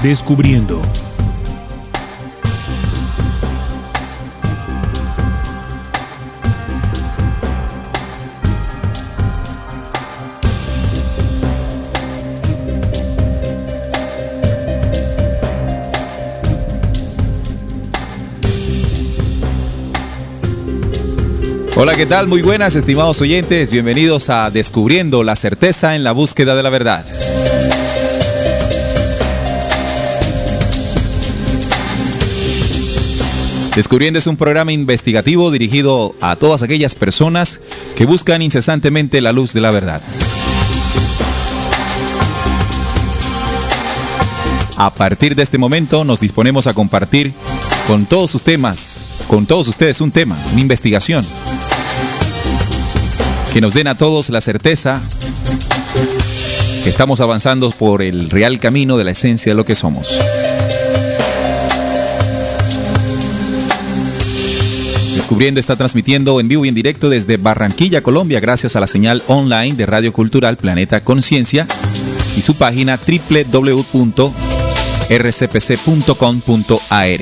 Descubriendo. Hola, ¿qué tal? Muy buenas, estimados oyentes. Bienvenidos a Descubriendo la certeza en la búsqueda de la verdad. Descubriendo es un programa investigativo dirigido a todas aquellas personas que buscan incesantemente la luz de la verdad. A partir de este momento nos disponemos a compartir con todos sus temas, con todos ustedes un tema, una investigación, que nos den a todos la certeza que estamos avanzando por el real camino de la esencia de lo que somos. Descubriendo está transmitiendo en vivo y en directo desde Barranquilla, Colombia, gracias a la señal online de Radio Cultural Planeta Conciencia y su página www.rcpc.com.ar.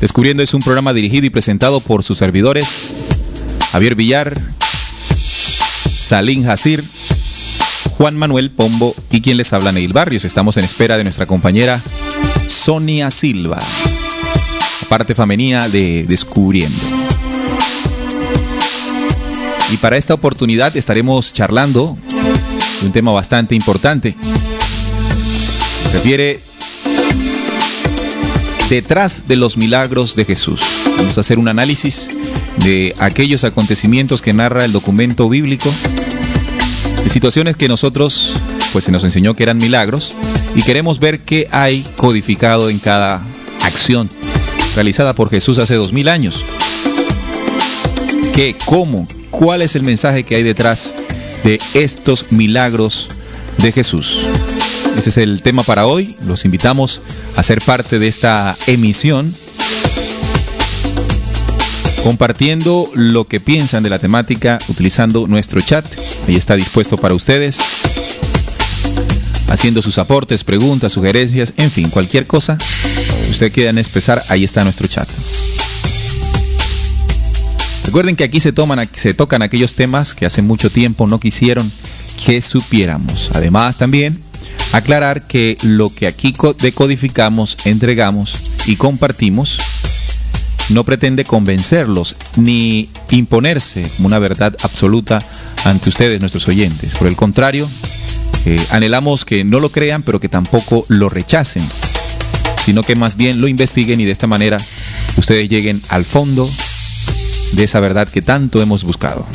Descubriendo es un programa dirigido y presentado por sus servidores Javier Villar, Salim Hasir, Juan Manuel Pombo y quien les habla, Neil Barrios. Estamos en espera de nuestra compañera Sonia Silva, la parte femenina de Descubriendo. Y para esta oportunidad estaremos charlando de un tema bastante importante. Se refiere detrás de los milagros de Jesús. Vamos a hacer un análisis de aquellos acontecimientos que narra el documento bíblico, de situaciones que nosotros, pues se nos enseñó que eran milagros, y queremos ver qué hay codificado en cada acción realizada por Jesús hace 2000 años. ¿Qué? ¿Cómo? ¿Cuál es el mensaje que hay detrás de estos milagros de Jesús? Ese es el tema para hoy. Los invitamos a ser parte de esta emisión, compartiendo lo que piensan de la temática utilizando nuestro chat. Ahí está dispuesto para ustedes, haciendo sus aportes, preguntas, sugerencias, en fin, cualquier cosa que ustedes quieran expresar, ahí está nuestro chat. Recuerden que aquí se tocan aquellos temas que hace mucho tiempo no quisieron que supiéramos. Además, también aclarar que lo que aquí decodificamos, entregamos y compartimos no pretende convencerlos ni imponerse como una verdad absoluta ante ustedes, nuestros oyentes. Por el contrario, anhelamos que no lo crean, pero que tampoco lo rechacen, sino que más bien lo investiguen y de esta manera ustedes lleguen al fondo de esa verdad que tanto hemos buscado.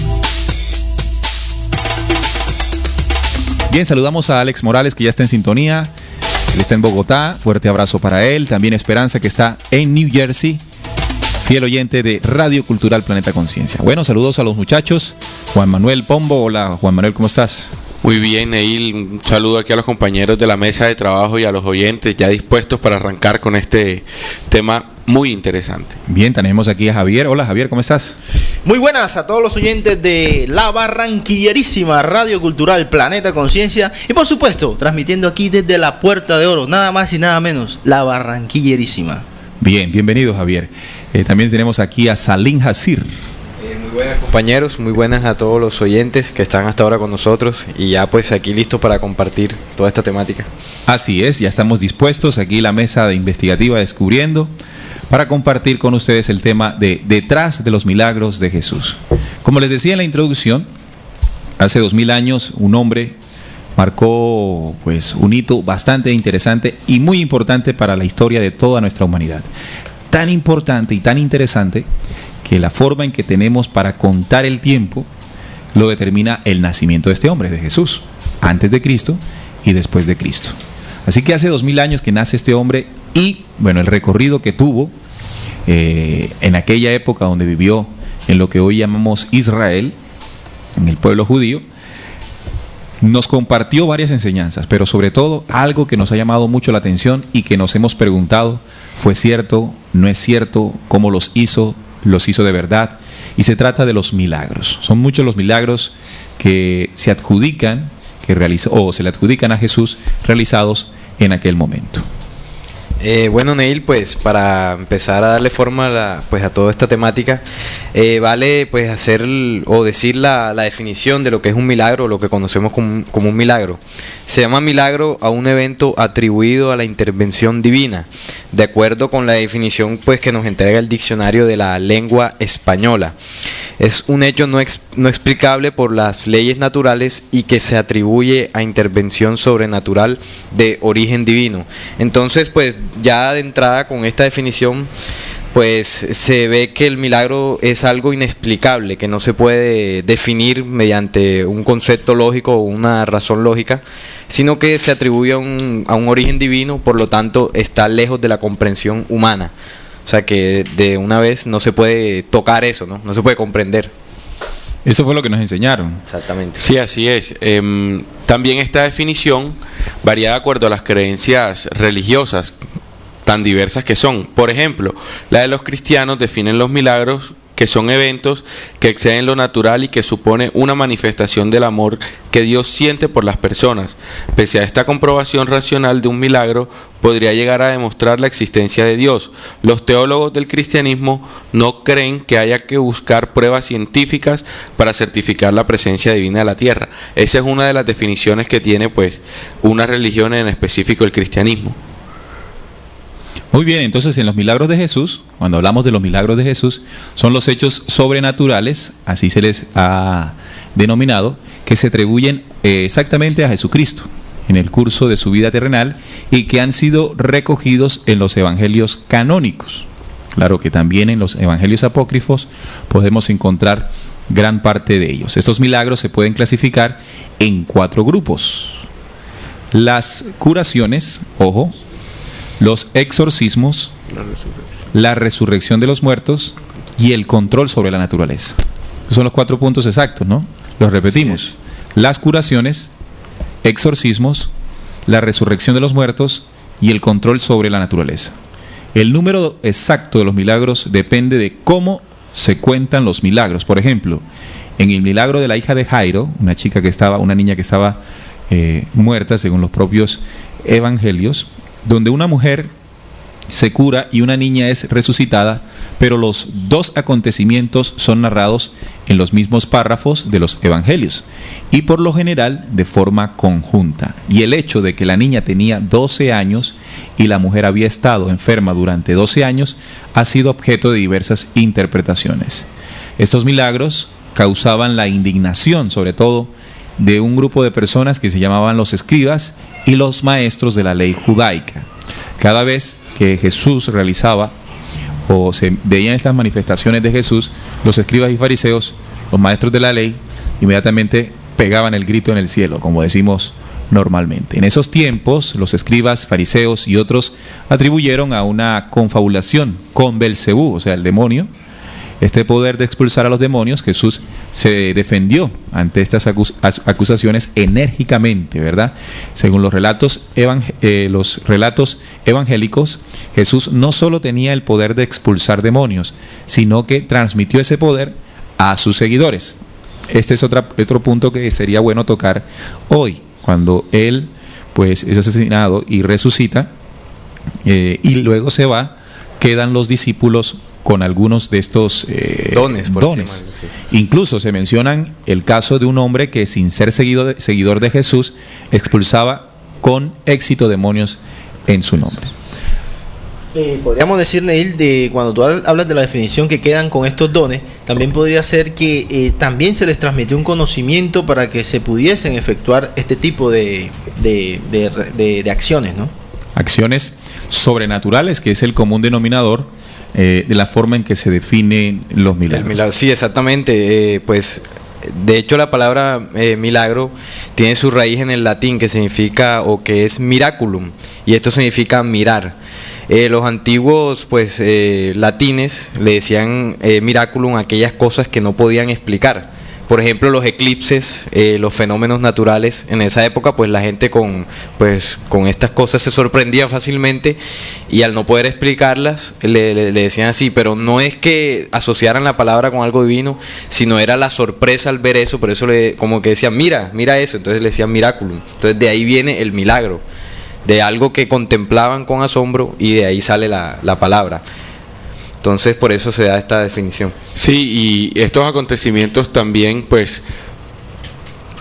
Bien, saludamos a Alex Morales, que ya está en sintonía. Él está en Bogotá, fuerte abrazo para él. También Esperanza, que está en New Jersey, fiel oyente de Radio Cultural Planeta Conciencia. Bueno, saludos a los muchachos. Juan Manuel Pombo, hola Juan Manuel, ¿cómo estás? Muy bien, Neil, un saludo aquí a los compañeros de la mesa de trabajo y a los oyentes ya dispuestos para arrancar con este tema muy interesante. Bien, tenemos aquí a Javier. Hola Javier, ¿cómo estás? Muy buenas a todos los oyentes de la barranquillerísima Radio Cultural Planeta Conciencia y por supuesto transmitiendo aquí desde la Puerta de Oro, nada más y nada menos, la barranquillerísima. Bien, bienvenido Javier. También tenemos aquí a Salim Hasir. Muy buenas compañeros, muy buenas a todos los oyentes que están hasta ahora con nosotros y ya pues aquí listos para compartir toda esta temática. Así es, ya estamos dispuestos aquí la mesa de investigativa Descubriendo para compartir con ustedes el tema de detrás de los milagros de Jesús. Como les decía en la introducción, hace 2000 años un hombre marcó pues un hito bastante interesante y muy importante para la historia de toda nuestra humanidad. Tan importante y tan interesante que la forma en que tenemos para contar el tiempo lo determina el nacimiento de este hombre, de Jesús, antes de Cristo y después de Cristo. Así que hace 2000 años que nace este hombre y, bueno, el recorrido que tuvo en aquella época donde vivió en lo que hoy llamamos Israel, en el pueblo judío, nos compartió varias enseñanzas, pero sobre todo algo que nos ha llamado mucho la atención y que nos hemos preguntado, ¿fue cierto? ¿No es cierto? ¿Cómo los hizo de verdad? Y se trata de los milagros. Son muchos los milagros que se adjudican, o se le adjudican a Jesús, realizados en aquel momento. Bueno, Neil, pues para empezar a darle forma a toda esta temática, vale pues hacer o decir la definición de lo que es un milagro, lo que conocemos como un milagro. Se llama milagro a un evento atribuido a la intervención divina, de acuerdo con la definición pues que nos entrega el diccionario de la lengua española. Es un hecho no explicable por las leyes naturales y que se atribuye a intervención sobrenatural de origen divino. Entonces, pues ya de entrada con esta definición, pues se ve que el milagro es algo inexplicable, que no se puede definir mediante un concepto lógico o una razón lógica, sino que se atribuye a un origen divino, por lo tanto está lejos de la comprensión humana. O sea que de una vez no se puede tocar eso, ¿no? No se puede comprender. Eso fue lo que nos enseñaron. Exactamente. Sí, así es. También esta definición varía de acuerdo a las creencias religiosas tan diversas que son. Por ejemplo, la de los cristianos definen los milagros que son eventos que exceden lo natural y que supone una manifestación del amor que Dios siente por las personas. Pese a esta comprobación racional de un milagro, podría llegar a demostrar la existencia de Dios. Los teólogos del cristianismo no creen que haya que buscar pruebas científicas para certificar la presencia divina de la tierra. Esa es una de las definiciones que tiene pues una religión, en específico el cristianismo. Muy bien, entonces en los milagros de Jesús, cuando hablamos de los milagros de Jesús, son los hechos sobrenaturales, así se les ha denominado, que se atribuyen exactamente a Jesucristo en el curso de su vida terrenal y que han sido recogidos en los evangelios canónicos. Claro que también en los evangelios apócrifos podemos encontrar gran parte de ellos. Estos milagros se pueden clasificar en 4 grupos. Las curaciones, ojo, los exorcismos, la resurrección de los muertos y el control sobre la naturaleza. Esos son los 4 puntos exactos, ¿no? Los repetimos. Las curaciones, exorcismos, la resurrección de los muertos y el control sobre la naturaleza. El número exacto de los milagros depende de cómo se cuentan los milagros. Por ejemplo, en el milagro de la hija de Jairo, una niña que estaba muerta según los propios evangelios, donde una mujer se cura y una niña es resucitada, pero los 2 acontecimientos son narrados en los mismos párrafos de los evangelios y por lo general de forma conjunta. Y el hecho de que la niña tenía 12 años y la mujer había estado enferma durante 12 años ha sido objeto de diversas interpretaciones. Estos milagros causaban la indignación, sobre todo, de un grupo de personas que se llamaban los escribas y los maestros de la ley judaica. Cada vez que Jesús realizaba o se veían estas manifestaciones de Jesús, los escribas y fariseos, los maestros de la ley, inmediatamente pegaban el grito en el cielo, como decimos normalmente. En esos tiempos, los escribas, fariseos y otros atribuyeron a una confabulación con Belcebú, o sea, el demonio, este poder de expulsar a los demonios. Jesús se defendió ante estas acusaciones enérgicamente, ¿verdad? Según los relatos evangélicos, Jesús no solo tenía el poder de expulsar demonios, sino que transmitió ese poder a sus seguidores. Este es otro punto que sería bueno tocar hoy, cuando Él pues es asesinado y resucita, y luego se va, quedan los discípulos con algunos de estos dones. Sí. Incluso se mencionan el caso de un hombre que, sin ser seguidor de Jesús, expulsaba con éxito demonios en su nombre. Podríamos decir, Neil, de cuando tú hablas de la definición que quedan con estos dones, también podría ser que también se les transmitió un conocimiento para que se pudiesen efectuar este tipo de acciones, ¿no? Acciones sobrenaturales, que es el común denominador de la forma en que se definen los milagros. Sí, exactamente. Pues de hecho la palabra milagro tiene su raíz en el latín, que significa, o que es miraculum, y esto significa mirar. Los antiguos pues latines le decían miraculum a aquellas cosas que no podían explicar, por ejemplo, los eclipses, los fenómenos naturales. En esa época, pues la gente con estas cosas se sorprendía fácilmente, y al no poder explicarlas, le decían así, pero no es que asociaran la palabra con algo divino, sino era la sorpresa al ver eso. Por eso como que decían, mira eso, entonces le decían miraculum. Entonces de ahí viene el milagro, de algo que contemplaban con asombro, y de ahí sale la palabra. Entonces por eso se da esta definición. Sí, y estos acontecimientos también pues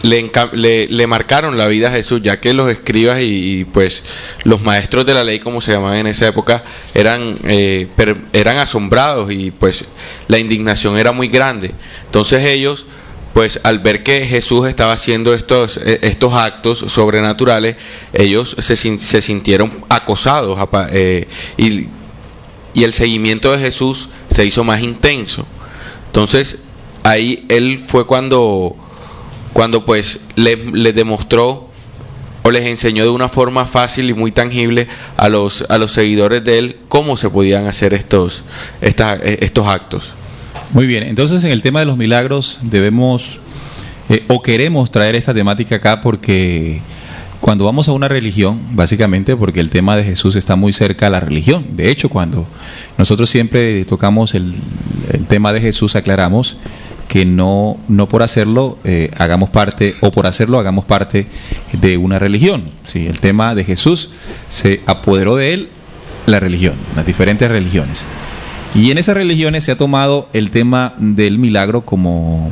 le marcaron la vida a Jesús, ya que los escribas y pues los maestros de la ley, como se llamaban en esa época, eran asombrados, y pues la indignación era muy grande. Entonces ellos, pues al ver que Jesús estaba haciendo estos actos sobrenaturales, ellos se sintieron acosados, y el seguimiento de Jesús se hizo más intenso. Entonces ahí él fue cuando pues les demostró o les enseñó de una forma fácil y muy tangible a los seguidores de él cómo se podían hacer estos actos. Muy bien, entonces en el tema de los milagros debemos o queremos traer esta temática acá porque cuando vamos a una religión, básicamente porque el tema de Jesús está muy cerca a la religión. De hecho, cuando nosotros siempre tocamos el tema de Jesús, aclaramos que no por hacerlo hagamos parte, o por hacerlo hagamos parte de una religión. Sí, el tema de Jesús se apoderó de él la religión, las diferentes religiones. Y en esas religiones se ha tomado el tema del milagro como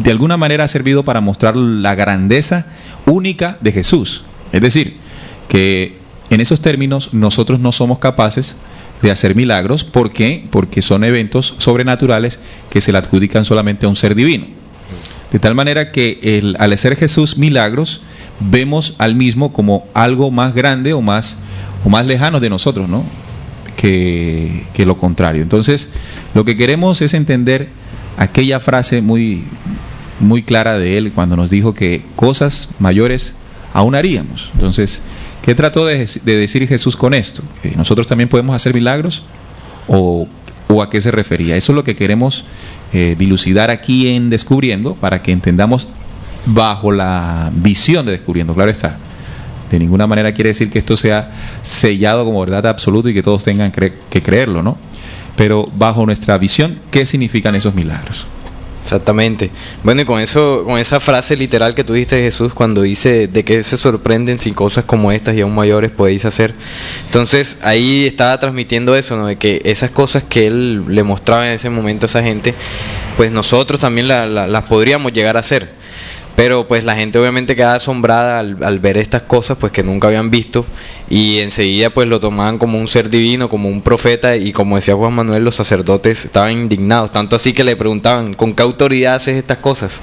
de alguna manera ha servido para mostrar la grandeza única de Jesús. Es decir, que en esos términos nosotros no somos capaces de hacer milagros. ¿Por qué? Porque son eventos sobrenaturales que se le adjudican solamente a un ser divino. De tal manera que al hacer Jesús milagros, vemos al mismo como algo más grande o más lejano de nosotros, ¿no? Que lo contrario. Entonces, lo que queremos es entender aquella frase muy clara de él cuando nos dijo que cosas mayores aún haríamos. Entonces, ¿qué trató de decir Jesús con esto? ¿Que nosotros también podemos hacer milagros? ¿O a qué se refería? Eso es lo que queremos dilucidar aquí en Descubriendo, para que entendamos bajo la visión de Descubriendo. Claro está, de ninguna manera quiere decir que esto sea sellado como verdad absoluta y que todos tengan que creerlo, ¿no? Pero bajo nuestra visión, ¿qué significan esos milagros? Exactamente. Bueno, y con esa frase literal que tú dijiste de Jesús, cuando dice de que se sorprenden si cosas como estas y aún mayores podéis hacer. Entonces ahí estaba transmitiendo eso, ¿no? De que esas cosas que él le mostraba en ese momento a esa gente, pues nosotros también las podríamos llegar a hacer. Pero pues la gente obviamente queda asombrada al ver estas cosas pues que nunca habían visto, y enseguida pues lo tomaban como un ser divino, como un profeta, y como decía Juan Manuel, los sacerdotes estaban indignados, tanto así que le preguntaban, ¿con qué autoridad haces estas cosas?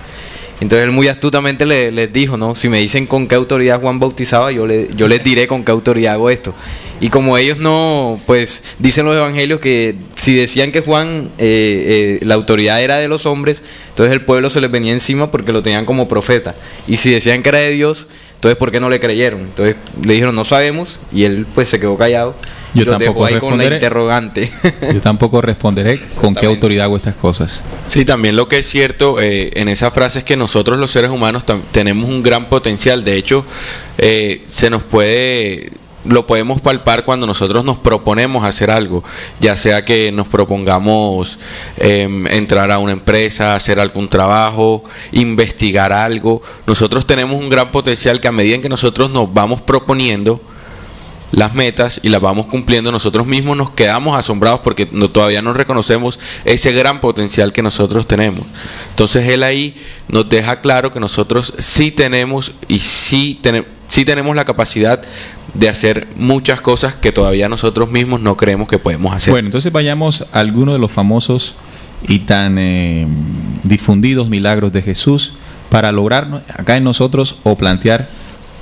Entonces él muy astutamente les dijo, ¿no? Si me dicen con qué autoridad Juan bautizaba, yo les diré con qué autoridad hago esto. Y como ellos no, pues dicen los evangelios que si decían que Juan, la autoridad era de los hombres, entonces el pueblo se les venía encima porque lo tenían como profeta. Y si decían que era de Dios, entonces ¿por qué no le creyeron? Entonces le dijeron, no sabemos, y él pues se quedó callado. Yo tampoco ahí con la interrogante. Yo tampoco responderé con qué autoridad hago estas cosas. Sí, también lo que es cierto en esa frase es que nosotros los seres humanos tenemos un gran potencial. De hecho, lo podemos palpar cuando nosotros nos proponemos hacer algo, ya sea que nos propongamos entrar a una empresa, hacer algún trabajo, investigar algo. Nosotros tenemos un gran potencial que a medida en que nosotros nos vamos proponiendo las metas y las vamos cumpliendo, nosotros mismos nos quedamos asombrados porque todavía no reconocemos ese gran potencial que nosotros tenemos. Entonces él ahí nos deja claro que nosotros sí tenemos tenemos la capacidad de hacer muchas cosas que todavía nosotros mismos no creemos que podemos hacer. Bueno, entonces vayamos a algunos de los famosos y tan difundidos milagros de Jesús para lograr acá en nosotros o plantear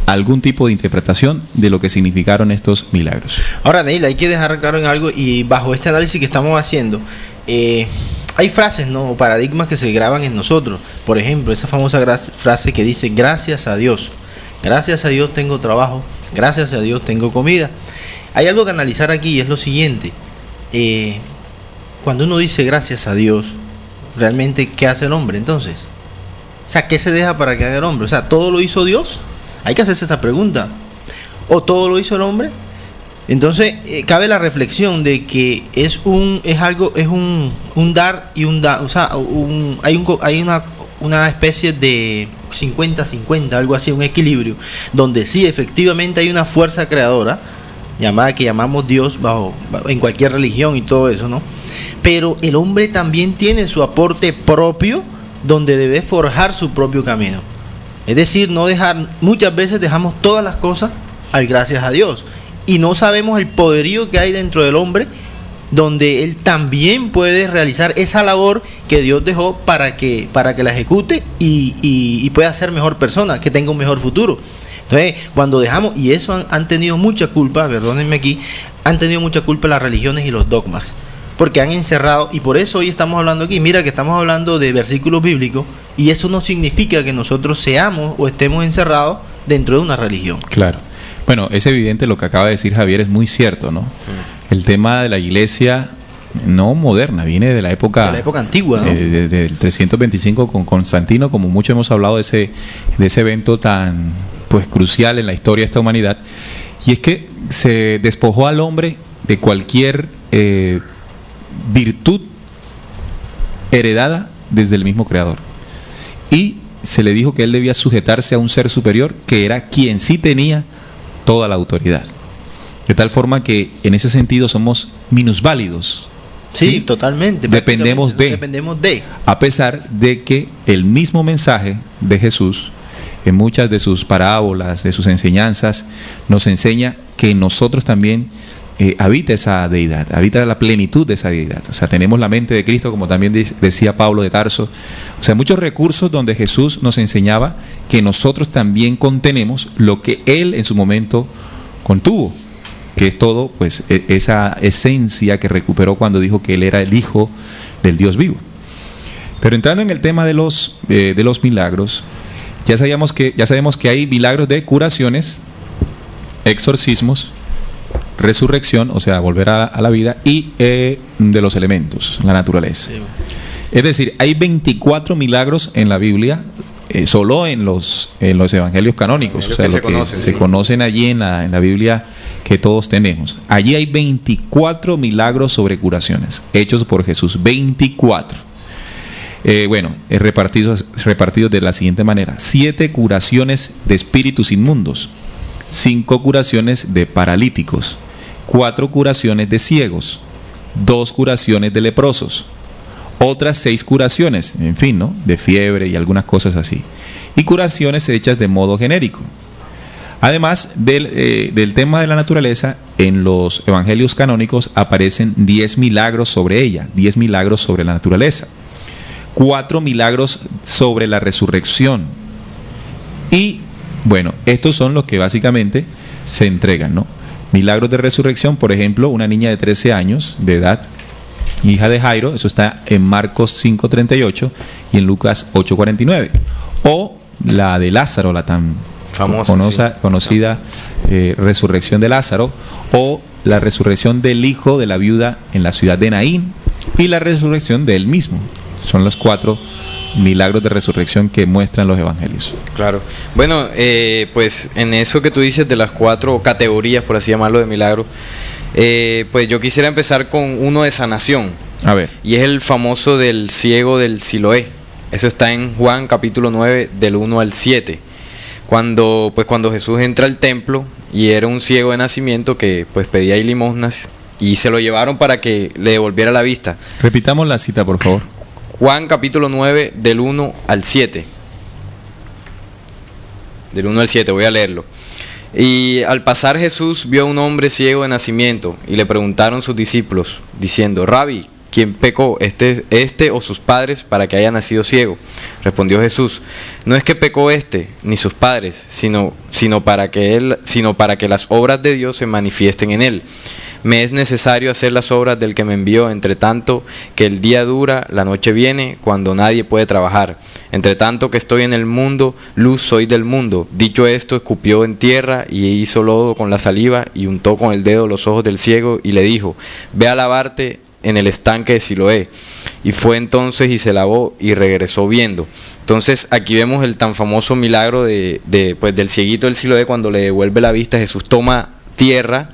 algún tipo de interpretación de lo que significaron estos milagros. Ahora, Neil, hay que dejar claro en algo, y bajo este análisis que estamos haciendo, hay frases, ¿no?, o paradigmas que se graban en nosotros. Por ejemplo, esa famosa frase que dice, gracias a Dios tengo trabajo, gracias a Dios tengo comida. Hay algo que analizar aquí, y es lo siguiente. Cuando uno dice gracias a Dios, realmente qué hace el hombre entonces. O sea, ¿qué se deja para que haga el hombre? O sea, ¿todo lo hizo Dios? Hay que hacerse esa pregunta. ¿O todo lo hizo el hombre? Entonces, cabe la reflexión de que es un dar y un dar. O sea, hay una especie de 50-50, algo así, un equilibrio, donde sí, efectivamente hay una fuerza creadora, que llamamos Dios en cualquier religión y todo eso, ¿no? Pero el hombre también tiene su aporte propio, donde debe forjar su propio camino. Es decir, muchas veces dejamos todas las cosas al gracias a Dios, y no sabemos el poderío que hay dentro del hombre, donde él también puede realizar esa labor que Dios dejó para que la ejecute y pueda ser mejor persona, que tenga un mejor futuro. Entonces, cuando dejamos, y eso han tenido mucha culpa, perdónenme aquí, han tenido mucha culpa las religiones y los dogmas, porque han encerrado, y por eso hoy estamos hablando aquí. Mira que estamos hablando de versículos bíblicos, y eso no significa que nosotros seamos o estemos encerrados dentro de una religión. Claro. Bueno, es evidente lo que acaba de decir Javier, es muy cierto, ¿no? El tema de la iglesia no moderna, viene de la época antigua, ¿no? Del 325 con Constantino, como mucho hemos hablado de ese evento tan pues crucial en la historia de esta humanidad, y es que se despojó al hombre de cualquier virtud heredada desde el mismo Creador, y se le dijo que él debía sujetarse a un ser superior que era quien sí tenía toda la autoridad, de tal forma que en ese sentido somos minusválidos. Sí, totalmente. Dependemos de, a pesar de que el mismo mensaje de Jesús, en muchas de sus parábolas, de sus enseñanzas, nos enseña que en nosotros también habita esa deidad, habita la plenitud de esa deidad. O sea, tenemos la mente de Cristo, como también decía Pablo de Tarso. O sea, muchos recursos donde Jesús nos enseñaba que nosotros también contenemos lo que Él en su momento contuvo, que es todo, pues, esa esencia que recuperó cuando dijo que Él era el Hijo del Dios vivo. Pero entrando en el tema de los milagros, ya sabemos que hay milagros de curaciones, exorcismos, resurrección, o sea, volver a la vida, y de los elementos, la naturaleza. Sí. Es decir, hay 24 milagros en la Biblia, solo en los evangelios canónicos, o sea, se conocen allí en la Biblia que todos tenemos. Allí hay 24 milagros sobre curaciones, hechos por Jesús, 24. Repartidos de la siguiente manera: 7 curaciones de espíritus inmundos, 5 curaciones de paralíticos, 4 curaciones de ciegos, 2 curaciones de leprosos, otras 6 curaciones, en fin, ¿no?, de fiebre y algunas cosas así, y curaciones hechas de modo genérico. Además del tema de la naturaleza, en los evangelios canónicos aparecen 10 milagros sobre ella, 10 milagros sobre la naturaleza, 4 milagros sobre la resurrección, y bueno, estos son los que básicamente se entregan, ¿no? Milagros de resurrección, por ejemplo, una niña de 13 años de edad, hija de Jairo, eso está en Marcos 5:38 y en Lucas 8:49. O la de Lázaro, la tan conocida resurrección de Lázaro, o la resurrección del hijo de la viuda en la ciudad de Naín, y la resurrección de él mismo. Son los 4 milagros de resurrección que muestran los evangelios. Claro. Bueno, pues en eso que tú dices de las 4 categorías, por así llamarlo, de milagros, pues yo quisiera empezar con uno de sanación. A ver. Y es el famoso del ciego del Siloé. Eso está en Juan capítulo 9 del 1 al 7. Cuando Jesús entra al templo y era un ciego de nacimiento que pues pedía ahí limosnas, y se lo llevaron para que le devolviera la vista. Repitamos la cita, por favor. Juan capítulo 9 del 1 al 7. Del 1 al 7, voy a leerlo. Y al pasar Jesús vio a un hombre ciego de nacimiento, y le preguntaron sus discípulos, diciendo: Rabí, ¿quién pecó, este o sus padres, para que haya nacido ciego? Respondió Jesús: no es que pecó ni sus padres, sino para que las obras de Dios se manifiesten en él. Me es necesario hacer las obras del que me envió, entre tanto que el día dura, la noche viene, cuando nadie puede trabajar. Entre tanto que estoy en el mundo, luz soy del mundo. Dicho esto, escupió en tierra y hizo lodo con la saliva, y untó con el dedo los ojos del ciego, y le dijo: ve a lavarte en el estanque de Siloé. y fue entonces y se lavó y regresó viendo. Entonces aquí vemos el tan famoso milagro pues, del cieguito del Siloé. Cuando le devuelve la vista, Jesús toma tierra,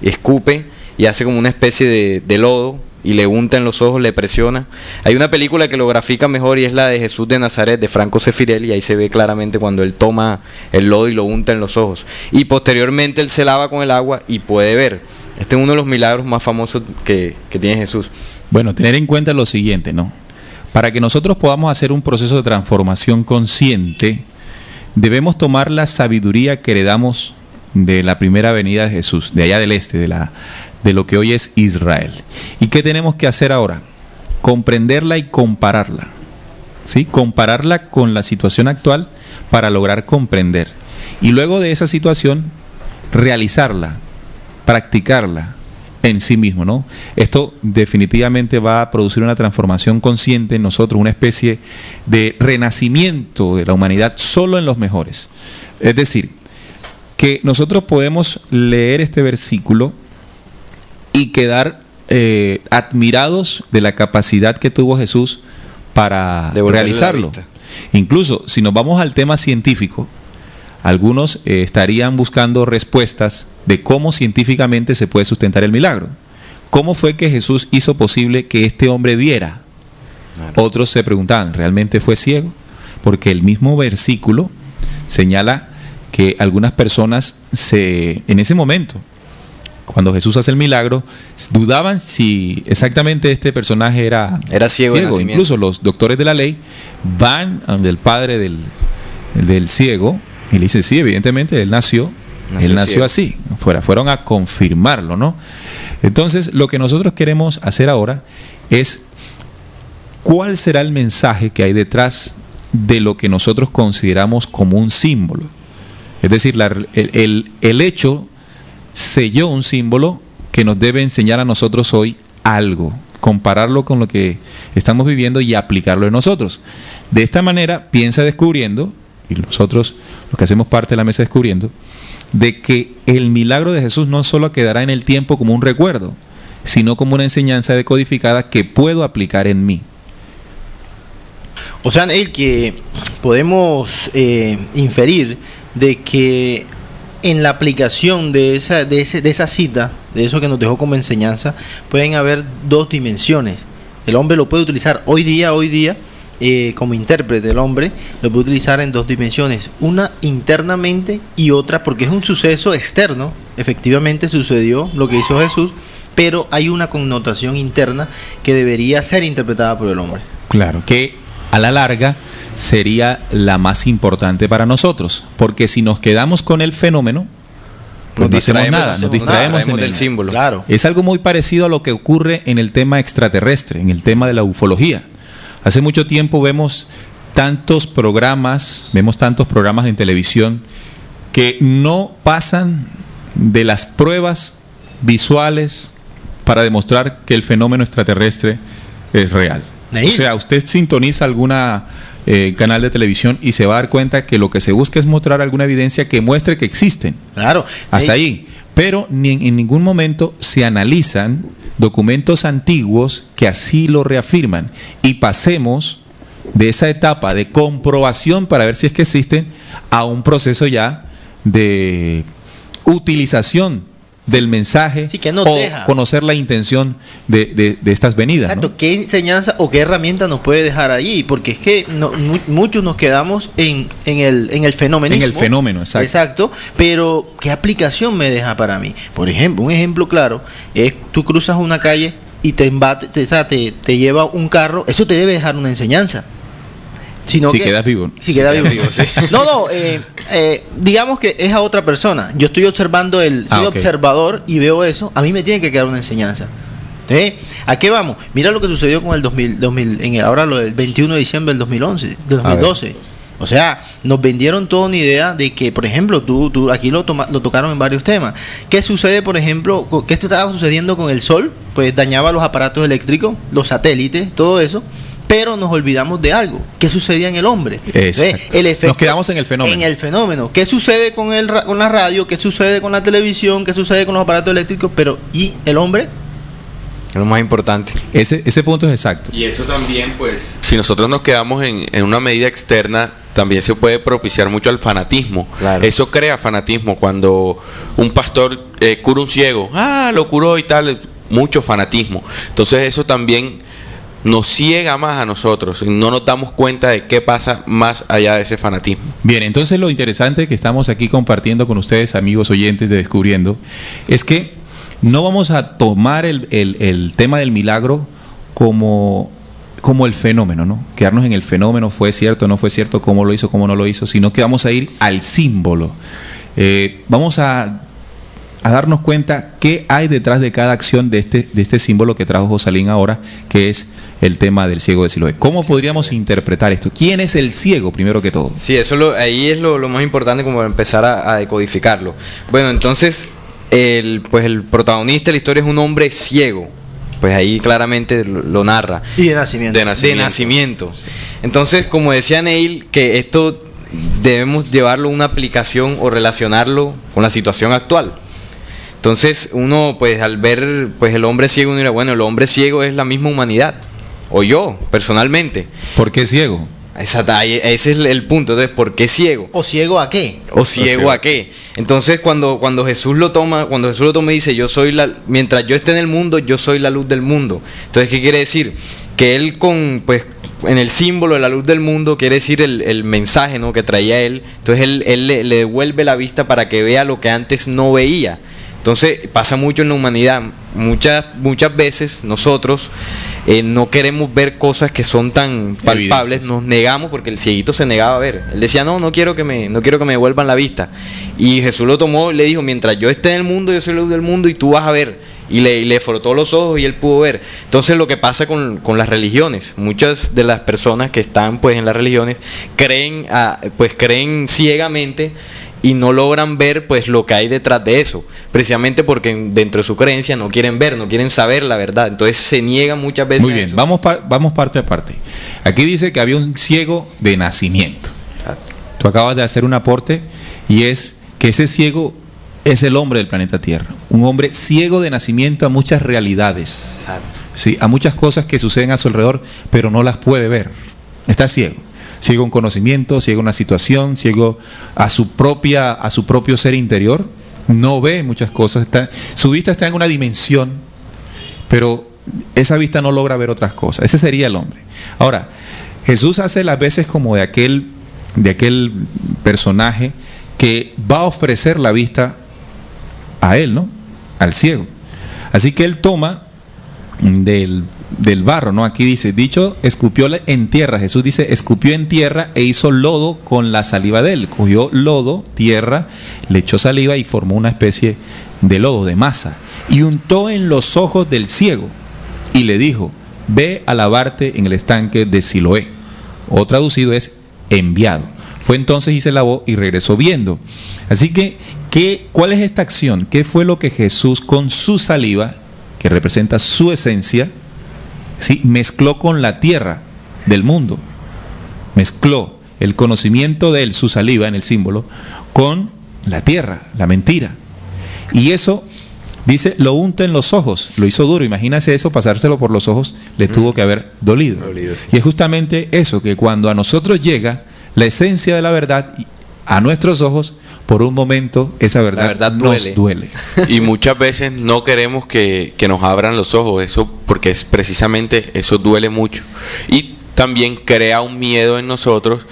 escupe y hace como una especie de lodo y le unta en los ojos, le presiona. Hay una película que lo grafica mejor y es la de Jesús de Nazaret, de Franco Sefirelli, y ahí se ve claramente cuando él toma el lodo y lo unta en los ojos. Y posteriormente él se lava con el agua y puede ver. Este es uno de los milagros más famosos que tiene Jesús. Bueno, tener en cuenta lo siguiente, ¿no? Para que nosotros podamos hacer un proceso de transformación consciente, debemos tomar la sabiduría que heredamos de la primera venida de Jesús, de allá del este, de lo que hoy es Israel. ¿Y qué tenemos que hacer ahora? Comprenderla y compararla, ¿sí? Compararla con la situación actual para lograr comprender. Y luego de esa situación, realizarla, practicarla en sí mismo, ¿no? Esto definitivamente va a producir una transformación consciente en nosotros, una especie de renacimiento de la humanidad solo en los mejores. Es decir, que nosotros podemos leer este versículo y quedar admirados de la capacidad que tuvo Jesús para realizarlo. Incluso si nos vamos al tema científico, algunos estarían buscando respuestas de cómo científicamente se puede sustentar el milagro. ¿Cómo fue que Jesús hizo posible que este hombre viera? Claro. Otros se preguntaban, ¿realmente fue ciego? Porque el mismo versículo señala que algunas personas en ese momento, cuando Jesús hace el milagro, dudaban si exactamente este personaje era ciego. Incluso los doctores de la ley van del padre del ciego y le dicen, sí, evidentemente él nació así. Fueron a confirmarlo, ¿no? Entonces, lo que nosotros queremos hacer ahora es, ¿cuál será el mensaje que hay detrás de lo que nosotros consideramos como un símbolo? Es decir, el hecho selló un símbolo que nos debe enseñar a nosotros hoy algo, compararlo con lo que estamos viviendo y aplicarlo en nosotros. De esta manera, piensa Descubriendo, y nosotros, los que hacemos parte de la mesa Descubriendo, de que el milagro de Jesús no solo quedará en el tiempo como un recuerdo, sino como una enseñanza decodificada que puedo aplicar en mí. O sea, Neil, que podemos inferir de que en la aplicación de esa cita, de eso que nos dejó como enseñanza, pueden haber dos dimensiones. El hombre lo puede utilizar hoy día, como intérprete del hombre, lo puede utilizar en dos dimensiones. Una internamente y otra porque es un suceso externo. Efectivamente sucedió lo que hizo Jesús, pero hay una connotación interna que debería ser interpretada por el hombre. Claro, que a la larga sería la más importante para nosotros, porque si nos quedamos con el fenómeno, pues no hacemos nada, nos distraemos del símbolo. Claro. Es algo muy parecido a lo que ocurre en el tema extraterrestre, en el tema de la ufología. Hace mucho tiempo vemos tantos programas en televisión que no pasan de las pruebas visuales para demostrar que el fenómeno extraterrestre es real. O sea, usted sintoniza alguna canal de televisión y se va a dar cuenta que lo que se busca es mostrar alguna evidencia que muestre que existen. Claro. Hasta ahí. Pero en ningún momento se analizan documentos antiguos que así lo reafirman. Y pasemos de esa etapa de comprobación para ver si es que existen a un proceso ya de utilización del mensaje, sí, que nos deja conocer la intención de estas venidas. Exacto, ¿no? ¿Qué enseñanza o qué herramienta nos puede dejar allí? Porque es que muchos nos quedamos en el fenomenismo. En el fenómeno, exacto. Exacto, pero ¿qué aplicación me deja para mí? Por ejemplo, un ejemplo claro es tú cruzas una calle y te lleva un carro, eso te debe dejar una enseñanza. Si quedas vivo. Si quedas vivo, sí. Digamos que es a otra persona. Yo estoy observando soy observador y veo eso. A mí me tiene que quedar una enseñanza. ¿A qué vamos? Mira lo que sucedió con el ahora lo del 21 de diciembre del 2012. O sea, nos vendieron toda una idea de que, por ejemplo, tú aquí lo tocaron en varios temas. ¿Qué sucede, por ejemplo, qué estaba sucediendo con el sol? Pues dañaba los aparatos eléctricos, los satélites, todo eso. Pero nos olvidamos de algo. ¿Qué sucedía en el hombre? El efecto, nos quedamos en el fenómeno. En el fenómeno. ¿Qué sucede con la radio? ¿Qué sucede con la televisión? ¿Qué sucede con los aparatos eléctricos? Pero ¿y el hombre? Es lo más importante. Ese punto es exacto. Y eso también, pues, si nosotros nos quedamos en una medida externa, también se puede propiciar mucho al fanatismo. Claro. Eso crea fanatismo. Cuando un pastor cura un ciego, lo curó y tal, mucho fanatismo. Entonces eso también nos ciega más a nosotros y no nos damos cuenta de qué pasa más allá de ese fanatismo. Bien, entonces lo interesante que estamos aquí compartiendo con ustedes, amigos oyentes de Descubriendo, es que no vamos a tomar el tema del milagro como el fenómeno, ¿no? Quedarnos en el fenómeno, fue cierto, no fue cierto, cómo lo hizo, cómo no lo hizo, sino que vamos a ir al símbolo. Vamos a darnos cuenta qué hay detrás de cada acción de este símbolo que trajo Josalín ahora, que es el tema del ciego de Siloé. ¿Cómo podríamos interpretar esto? ¿Quién es el ciego, primero que todo? Sí, ahí es lo más importante, como empezar a decodificarlo. Bueno, entonces, el protagonista de la historia es un hombre ciego. Pues ahí claramente lo narra. Y de nacimiento. De nacimiento. Entonces, como decía Neil, que esto debemos llevarlo a una aplicación o relacionarlo con la situación actual. Entonces, uno, pues al ver pues el hombre ciego, uno dirá, bueno, el hombre ciego es la misma humanidad. O yo, personalmente. ¿Por qué ciego? Exacto, ese es el punto. Entonces, ¿por qué ciego? ¿O ciego a qué? ¿O ciego a qué? Entonces, cuando Jesús lo toma y dice, mientras yo esté en el mundo, yo soy la luz del mundo. Entonces, ¿qué quiere decir? Que él en el símbolo de la luz del mundo, quiere decir el mensaje, ¿no?, que traía él. Entonces, él le devuelve la vista para que vea lo que antes no veía. Entonces pasa mucho en la humanidad, muchas veces nosotros no queremos ver cosas que son tan palpables, nos negamos, porque el cieguito se negaba a ver. Él decía, no quiero que me devuelvan la vista. Y Jesús lo tomó y le dijo, mientras yo esté en el mundo, yo soy la luz del mundo y tú vas a ver. Y le frotó los ojos y él pudo ver. Entonces lo que pasa con las religiones, muchas de las personas que están pues en las religiones creen ciegamente y no logran ver pues lo que hay detrás de eso, precisamente porque dentro de su creencia no quieren ver, no quieren saber la verdad. Entonces se niegan muchas veces. Muy bien, vamos parte a parte. Aquí dice que había un ciego de nacimiento. Exacto. Tú acabas de hacer un aporte y es que ese ciego es el hombre del planeta Tierra, un hombre ciego de nacimiento a muchas realidades. Exacto. Sí, a muchas cosas que suceden a su alrededor, pero no las puede ver. Está ciego. Ciego en conocimiento, ciego en una situación, ciego a su propio ser interior. No ve muchas cosas. Su vista está en una dimensión, pero esa vista no logra ver otras cosas. Ese sería el hombre. Ahora, Jesús hace las veces como de aquel personaje que va a ofrecer la vista a él, ¿no? Al ciego. Así que él toma del barro, ¿no? Aquí dice, escupió en tierra. Jesús dice, escupió en tierra e hizo lodo con la saliva de él. Cogió lodo, tierra, le echó saliva y formó una especie de lodo, de masa. Y untó en los ojos del ciego y le dijo, ve a lavarte en el estanque de Siloé. O traducido es enviado. Fue entonces y se lavó y regresó viendo. Así que, ¿cuál es esta acción? ¿Qué fue lo que Jesús con su saliva, que representa su esencia, ¿sí?, mezcló con la tierra del mundo? Mezcló el conocimiento de él, su saliva en el símbolo, con la tierra, la mentira. Y eso, dice, lo unta en los ojos, lo hizo duro. Imagínase eso, pasárselo por los ojos, le tuvo que haber dolido. Sí. Y es justamente eso, que cuando a nosotros llega la esencia de la verdad a nuestros ojos, por un momento esa verdad nos duele. Y muchas veces no queremos que nos abran los ojos, eso porque es precisamente eso duele mucho. Y también crea un miedo en nosotros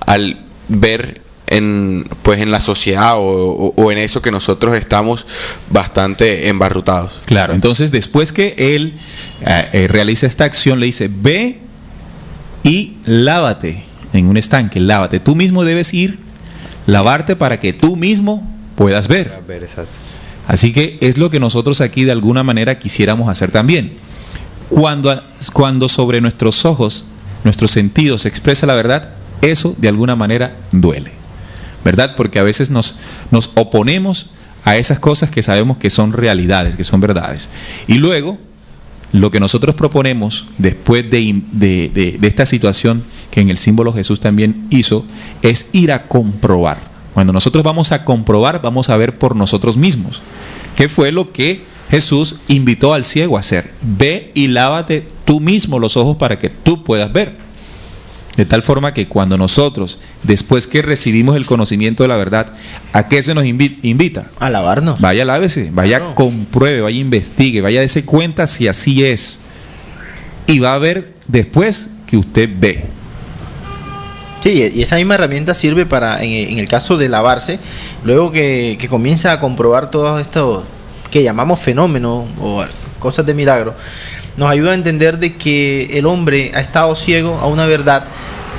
al ver en la sociedad o en eso que nosotros estamos bastante embarrutados. Claro, entonces después que él realiza esta acción, le dice, ve y lávate en un estanque, lávate. Tú mismo debes ir, lavarte para que tú mismo puedas ver. Exacto. Así que es lo que nosotros aquí de alguna manera quisiéramos hacer también. Cuando sobre nuestros ojos, nuestros sentidos se expresa la verdad, eso de alguna manera duele, ¿verdad? Porque a veces nos oponemos a esas cosas que sabemos que son realidades, que son verdades. Y luego, lo que nosotros proponemos después de esta situación que en el símbolo Jesús también hizo, es ir a comprobar. Cuando nosotros vamos a comprobar, vamos a ver por nosotros mismos qué fue lo que Jesús invitó al ciego a hacer: ve y lávate tú mismo los ojos para que tú puedas ver. De tal forma que cuando nosotros, después que recibimos el conocimiento de la verdad, ¿a qué se nos invita? A lavarnos. Vaya, lávese, vaya, Claro. compruebe, vaya, investigue, vaya, dése cuenta si así es. Y va a ver después que usted ve. Sí, y esa misma herramienta sirve para, en el caso de lavarse, luego que comienza a comprobar todos estos que llamamos fenómenos o cosas de milagro, nos ayuda a entender de que el hombre ha estado ciego a una verdad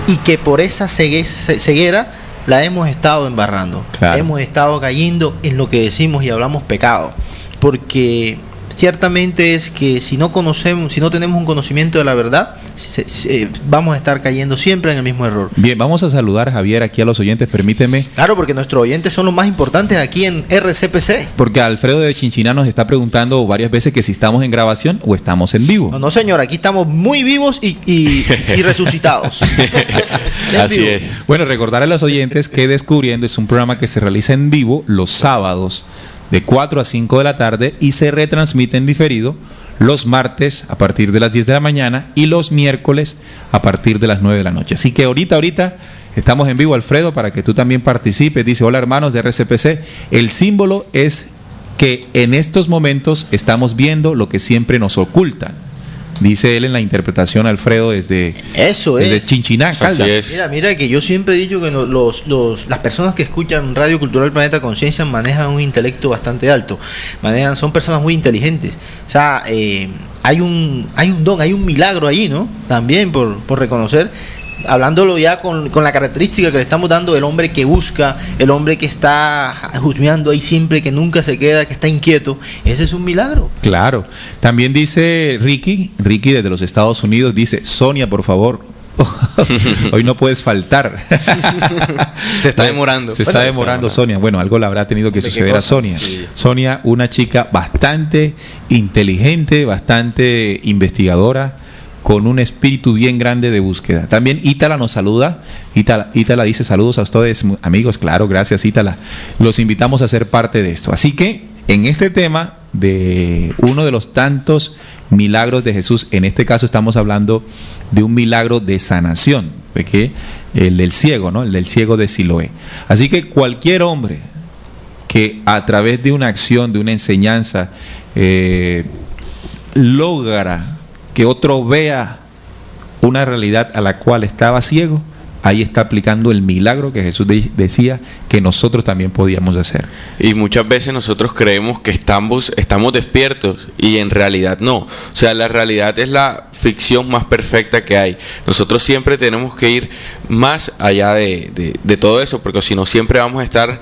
y que por esa ceguera la hemos estado embarrando. Claro. Hemos estado cayendo en lo que decimos y hablamos pecado. Porque ciertamente es que si no conocemos, si no tenemos un conocimiento de la verdad, vamos a estar cayendo siempre en el mismo error. Bien, vamos a saludar, Javier, aquí a los oyentes, permíteme, Claro, porque nuestros oyentes son los más importantes aquí en RCPC. porque Alfredo de Chinchiná nos está preguntando varias veces que si estamos en grabación o estamos en vivo. No, no, señor, aquí estamos muy vivos y resucitados. En Así vivo. es. Bueno, recordar a los oyentes que Descubriendo es un programa que se realiza en vivo los sábados de 4 a 5 de la tarde y se retransmite en diferido los martes a partir de las 10 de la mañana y los miércoles a partir de las 9 de la noche. Así que ahorita estamos en vivo, Alfredo, para que tú también participes. Dice: hola hermanos de RCPC, el símbolo es que en estos momentos estamos viendo lo que siempre nos ocultan. Dice él en la interpretación, Alfredo, desde Chinchiná, Caldas. Así es. Mira que yo siempre he dicho que las personas que escuchan Radio Cultural Planeta Conciencia manejan un intelecto bastante alto, son personas muy inteligentes. O sea, hay un don, hay un milagro ahí, ¿no? También por reconocer, hablándolo ya con la característica que le estamos dando del hombre que busca, el hombre que está husmeando ahí siempre, que nunca se queda, que está inquieto. Ese es un milagro. Claro. También dice Ricky desde los Estados Unidos, dice: Sonia, por favor, hoy no puedes faltar. Se está demorando. Se está demorando Sonia. Bueno, algo le habrá tenido que ¿De qué suceder a cosa? Sonia. Sí. Sonia, una chica bastante inteligente, bastante investigadora, con un espíritu bien grande de búsqueda. También Ítala nos saluda. Ítala dice: saludos a ustedes, amigos. Claro, gracias, Ítala. Los invitamos a ser parte de esto. Así que en este tema de uno de los tantos milagros de Jesús, en este caso estamos hablando de un milagro de sanación, porque el del ciego, ¿no? El del ciego de Siloé. Así que cualquier hombre que a través de una acción, de una enseñanza, logra que otro vea una realidad a la cual estaba ciego, ahí está aplicando el milagro que Jesús decía que nosotros también podíamos hacer. Y muchas veces nosotros creemos que estamos despiertos y en realidad no. O sea, la realidad es la ficción más perfecta que hay. Nosotros siempre tenemos que ir más allá de todo eso, porque si no siempre vamos a estar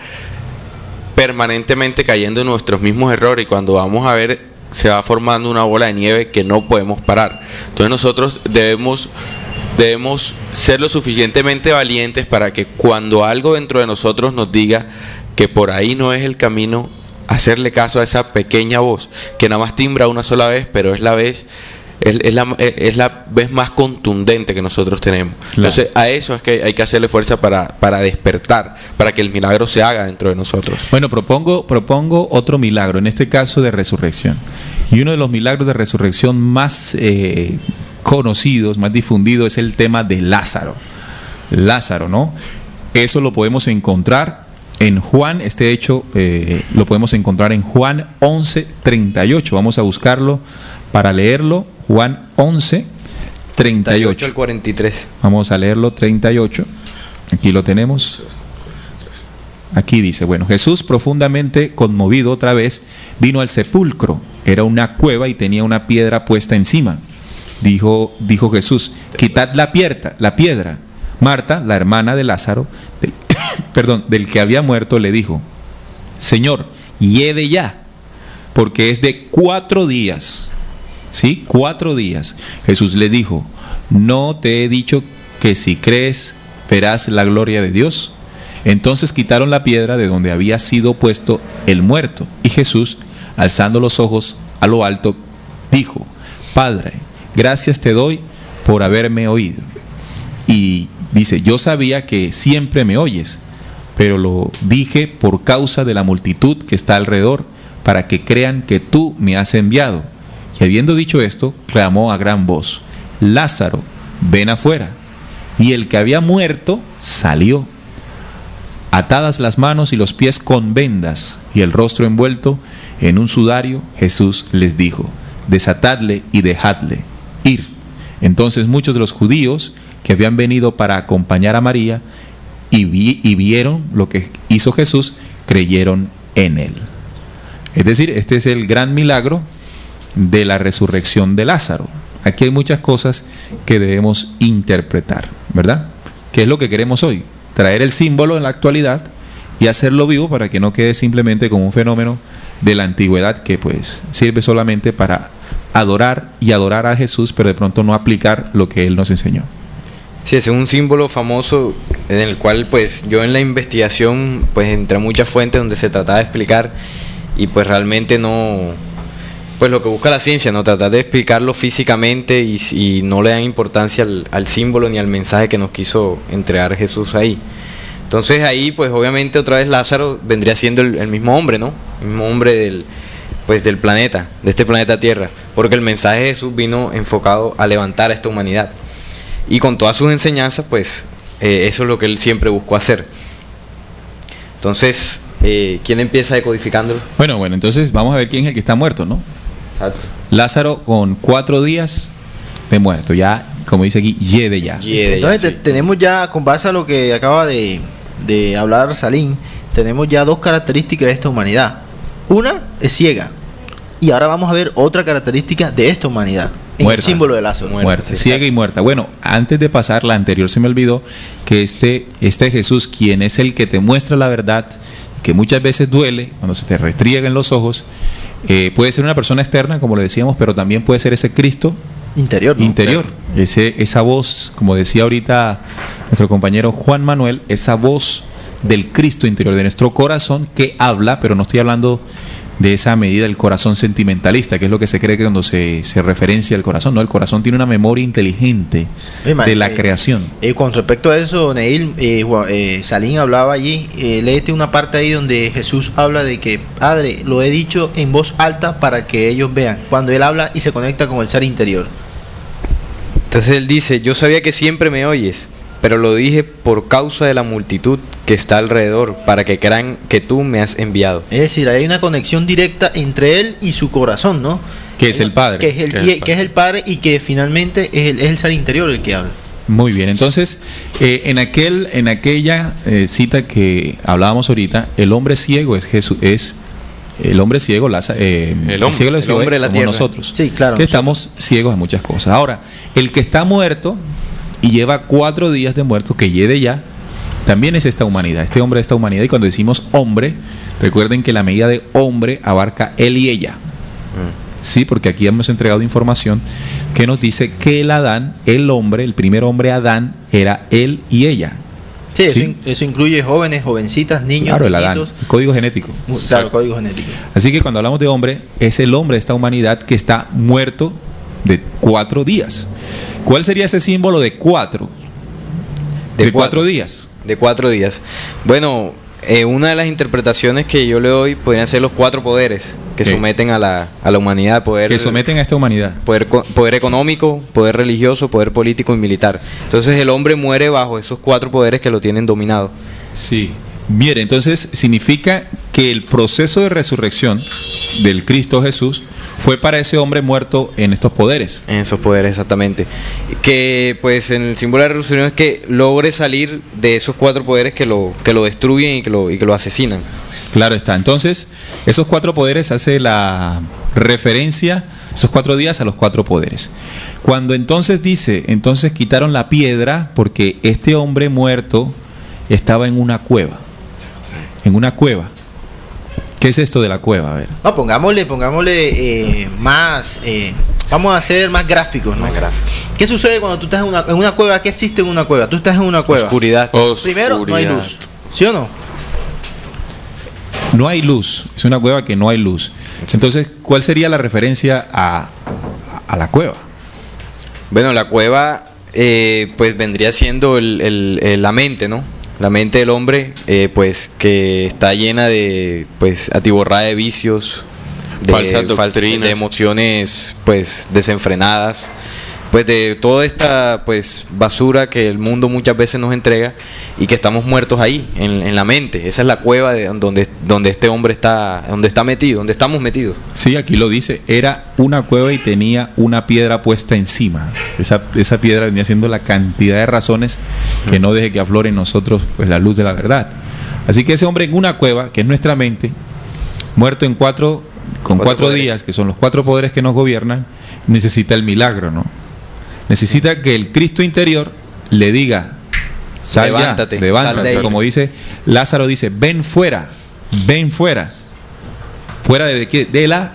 permanentemente cayendo en nuestros mismos errores, y cuando vamos a ver se va formando una bola de nieve que no podemos parar. Entonces nosotros debemos ser lo suficientemente valientes para que cuando algo dentro de nosotros nos diga que por ahí no es el camino, hacerle caso a esa pequeña voz que nada más timbra una sola vez, pero es la vez más contundente que nosotros tenemos. Claro. Entonces a eso es que hay que hacerle fuerza para despertar, para que el milagro se haga dentro de nosotros. Bueno, propongo otro milagro, en este caso de resurrección. Y uno de los milagros de resurrección más conocidos, más difundidos, es el tema de Lázaro. Lázaro, ¿no? Eso lo podemos encontrar en Juan, este hecho lo podemos encontrar en Juan 11:38. Vamos a buscarlo para leerlo. Juan 11:38 al 43. Vamos a leerlo, 38. Aquí lo tenemos. Aquí dice: bueno, Jesús, profundamente conmovido otra vez, vino al sepulcro. Era una cueva y tenía una piedra puesta encima. Dijo Jesús: quitad la piedra. Marta, la hermana de Lázaro, del que había muerto, le dijo: Señor, hiede ya, porque es de 4 días. ¿Sí? 4 días. Jesús le dijo: ¿no te he dicho que si crees verás la gloria de Dios? Entonces quitaron la piedra de donde había sido puesto el muerto. Y Jesús, alzando los ojos a lo alto, dijo: Padre, gracias te doy por haberme oído. Y dice: yo sabía que siempre me oyes, pero lo dije por causa de la multitud que está alrededor, para que crean que tú me has enviado. Y habiendo dicho esto, clamó a gran voz: Lázaro, ven afuera. Y el que había muerto salió, atadas las manos y los pies con vendas, y el rostro envuelto en un sudario. Jesús les dijo: desatadle y dejadle ir. Entonces muchos de los judíos que habían venido para acompañar a María y vieron lo que hizo Jesús, creyeron en él. Es decir, este es el gran milagro de la resurrección de Lázaro. Aquí hay muchas cosas que debemos interpretar, ¿verdad? ¿Qué es lo que queremos hoy? Traer el símbolo en la actualidad y hacerlo vivo para que no quede simplemente como un fenómeno de la antigüedad que pues sirve solamente para adorar y adorar a Jesús, pero de pronto no aplicar lo que Él nos enseñó. Sí, ese es un símbolo famoso en el cual pues yo en la investigación pues entré a muchas fuentes donde se trataba de explicar y pues realmente no, pues lo que busca la ciencia, no tratar de explicarlo físicamente y no le dan importancia al símbolo ni al mensaje que nos quiso entregar Jesús ahí. Entonces ahí pues obviamente otra vez Lázaro vendría siendo el mismo hombre, ¿no? El mismo hombre del planeta, de este planeta Tierra, porque el mensaje de Jesús vino enfocado a levantar a esta humanidad. Y con todas sus enseñanzas, pues eso es lo que él siempre buscó hacer. Entonces, ¿quién empieza decodificándolo? Bueno, entonces vamos a ver quién es el que está muerto, ¿no? Exacto. Lázaro con 4 días de muerto, ya, como dice aquí, yede ya. Entonces tenemos ya, con base a lo que acaba de hablar Salim, tenemos ya 2 características de esta humanidad. Una es ciega. Y ahora vamos a ver otra característica de esta humanidad. Muerta. El símbolo de Lázaro. Muerta, ciega y muerta. Bueno, antes de pasar la anterior se me olvidó que este Jesús, quien es el que te muestra la verdad, que muchas veces duele cuando se te restriegan los ojos, puede ser una persona externa, como le decíamos, pero también puede ser ese Cristo interior, ¿no? Interior. Esa voz, como decía ahorita nuestro compañero Juan Manuel, esa voz del Cristo interior, de nuestro corazón que habla, pero no estoy hablando de esa medida del corazón sentimentalista, que es lo que se cree que cuando se referencia al corazón, ¿no? El corazón tiene una memoria inteligente de la creación. Con respecto a eso, Neil, Salim hablaba allí, léete una parte ahí donde Jesús habla de que, Padre, lo he dicho en voz alta para que ellos vean, cuando él habla y se conecta con el ser interior. Entonces él dice: yo sabía que siempre me oyes, pero lo dije por causa de la multitud que está alrededor, para que crean que tú me has enviado. Es decir, hay una conexión directa entre él y su corazón, ¿no? Que es el Padre. Que es el Padre y que finalmente es el ser interior el que habla. Muy bien, entonces en aquella cita que hablábamos ahorita, el hombre ciego es Jesús, es el hombre ciego, el hombre de la tierra. Nosotros, sí, claro, que estamos ciegos a muchas cosas. Ahora, el que está muerto y lleva 4 días de muerto, que lleve ya, también es esta humanidad, este hombre de esta humanidad. Y cuando decimos hombre, recuerden que la medida de hombre abarca él y ella. Sí, porque aquí hemos entregado información que nos dice que el hombre, el primer hombre Adán, era él y ella. Sí, ¿sí? Eso incluye jóvenes, jovencitas, niños, claro, el Adán, código genético. Claro, código genético. Así que cuando hablamos de hombre, es el hombre de esta humanidad que está muerto de 4 días. ¿Cuál sería ese símbolo de 4? De 4 días. De 4 días. Bueno, una de las interpretaciones que yo le doy podrían ser los 4 poderes que someten a la humanidad. Que someten a esta humanidad. Poder económico, poder religioso, poder político y militar. Entonces el hombre muere bajo esos 4 poderes que lo tienen dominado. Sí. Bien, entonces significa que el proceso de resurrección del Cristo Jesús fue para ese hombre muerto en estos poderes. En esos poderes, exactamente. Que pues en el símbolo de la resurrección es que logre salir de esos 4 poderes que lo destruyen y que lo asesinan. Claro está. Entonces, esos 4 poderes hace la referencia, esos 4 días, a los 4 poderes. Cuando entonces dice, entonces quitaron la piedra porque este hombre muerto estaba en una cueva. En una cueva. ¿Qué es esto de la cueva? A ver. No, pongámosle más, vamos a ser más gráficos, ¿no? Más gráficos. ¿Qué sucede cuando tú estás en una cueva? ¿Qué existe en una cueva? Tú estás en una cueva. Oscuridad. Primero, no hay luz. ¿Sí o no? No hay luz. Es una cueva que no hay luz. Entonces, ¿cuál sería la referencia a la cueva? Bueno, la cueva pues vendría siendo la mente, ¿no? La mente del hombre, pues que está llena de, pues, atiborrada de vicios, Falsas doctrinas. de emociones pues desenfrenadas, pues de toda esta pues basura que el mundo muchas veces nos entrega y que estamos muertos ahí en la mente. Esa es la cueva donde este hombre está, donde está metido, donde estamos metidos. Sí, aquí lo dice, era una cueva y tenía una piedra puesta encima. Esa piedra venía siendo la cantidad de razones que no deje que aflore en nosotros pues la luz de la verdad. Así que ese hombre en una cueva, que es nuestra mente, muerto en cuatro días, que son los 4 poderes que nos gobiernan, necesita el milagro, ¿no? Necesita que el Cristo interior le diga, sal levántate, ya, levántate, sal de ahí. como dice Lázaro, dice, ven fuera, fuera de qué, de la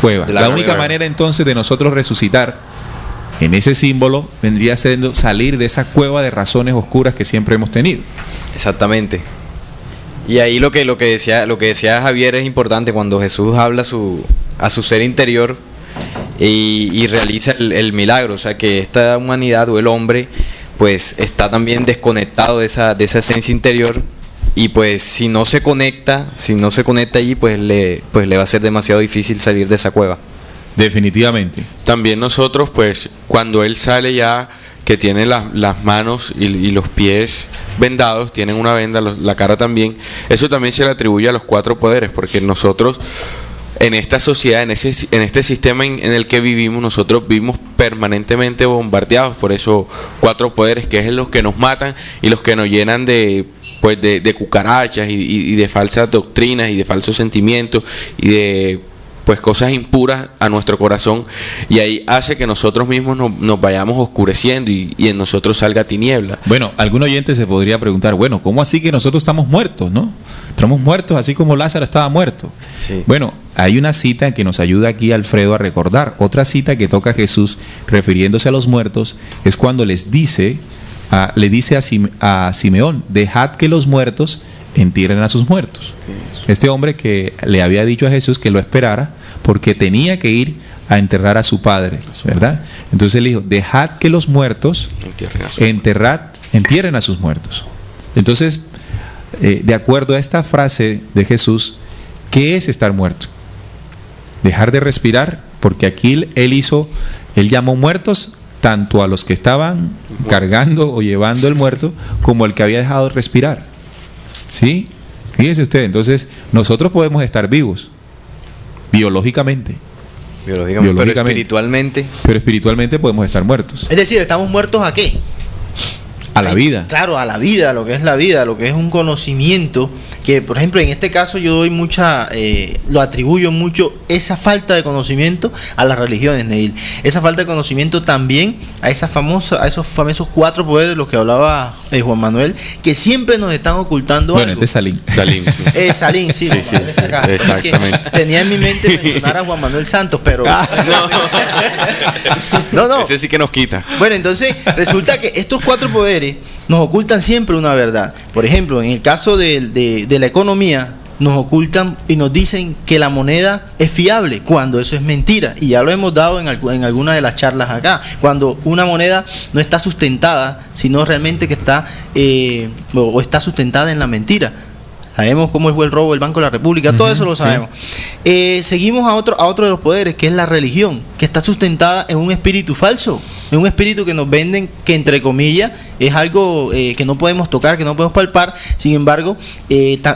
cueva. De La la única cueva. manera entonces de nosotros resucitar en ese símbolo vendría siendo salir de esa cueva de razones oscuras que siempre hemos tenido. Exactamente. Y ahí lo que decía Javier es importante cuando Jesús habla a su ser interior y realiza el milagro. O sea, que esta humanidad o el hombre pues está también desconectado de esa esencia interior, y pues si no se conecta allí, pues le va a ser demasiado difícil salir de esa cueva. Definitivamente. También nosotros, pues, cuando él sale ya, que tiene las manos y los pies vendados, tienen una venda, la cara también, eso también se le atribuye a los 4 poderes, porque nosotros, en esta sociedad, en este sistema en el que vivimos, nosotros vivimos permanentemente bombardeados por esos 4 poderes, que es los que nos matan y los que nos llenan de cucarachas y de falsas doctrinas y de falsos sentimientos y de pues cosas impuras a nuestro corazón, y ahí hace que nosotros mismos nos vayamos oscureciendo y en nosotros salga tiniebla. Bueno, algún oyente se podría preguntar, bueno, ¿cómo así que nosotros estamos muertos, no? Estamos muertos así como Lázaro estaba muerto. Sí. Bueno, hay una cita que nos ayuda aquí Alfredo a recordar. Otra cita que toca Jesús refiriéndose a los muertos es cuando le dice a Simeón, dejad que los muertos entierren a sus muertos. Este hombre que le había dicho a Jesús que lo esperara porque tenía que ir a enterrar a su padre, ¿verdad? Entonces él dijo, dejad que los muertos entierren a sus muertos. Entonces, de acuerdo a esta frase de Jesús, ¿qué es estar muerto? Dejar de respirar, porque aquí él llamó muertos tanto a los que estaban cargando o llevando el muerto como el que había dejado de respirar. ¿Sí? Fíjense usted, entonces nosotros podemos estar vivos biológicamente, Pero Biológicamente. espiritualmente espiritualmente podemos estar muertos. Es decir, ¿estamos muertos a qué? A la vida. Claro, a la vida, lo que es la vida, lo que es un conocimiento que, por ejemplo, en este caso yo doy lo atribuyo mucho esa falta de conocimiento a las religiones, Neil. Esa falta de conocimiento también a esos famosos 4 poderes, los que hablaba Juan Manuel, que siempre nos están ocultando Bueno, algo. este es Salim. Salim, sí. Salim, sí, Sí, sí, Juan Manuel está acá. exactamente. Es que tenía en mi mente mencionar a Juan Manuel Santos, pero no. Ese sí que nos quita. Bueno, entonces resulta que estos 4 poderes nos ocultan siempre una verdad. Por ejemplo, en el caso de la economía, nos ocultan y nos dicen que la moneda es fiable, cuando eso es mentira. Y ya lo hemos dado en alguna de las charlas acá. Cuando una moneda no está sustentada, sino realmente que está o está sustentada en la mentira. Sabemos cómo fue el robo del Banco de la República, todo eso lo sabemos. Seguimos a otro de los poderes, que es la religión, que está sustentada en un espíritu falso, en un espíritu que nos venden, que entre comillas es algo que no podemos tocar, que no podemos palpar. Sin embargo,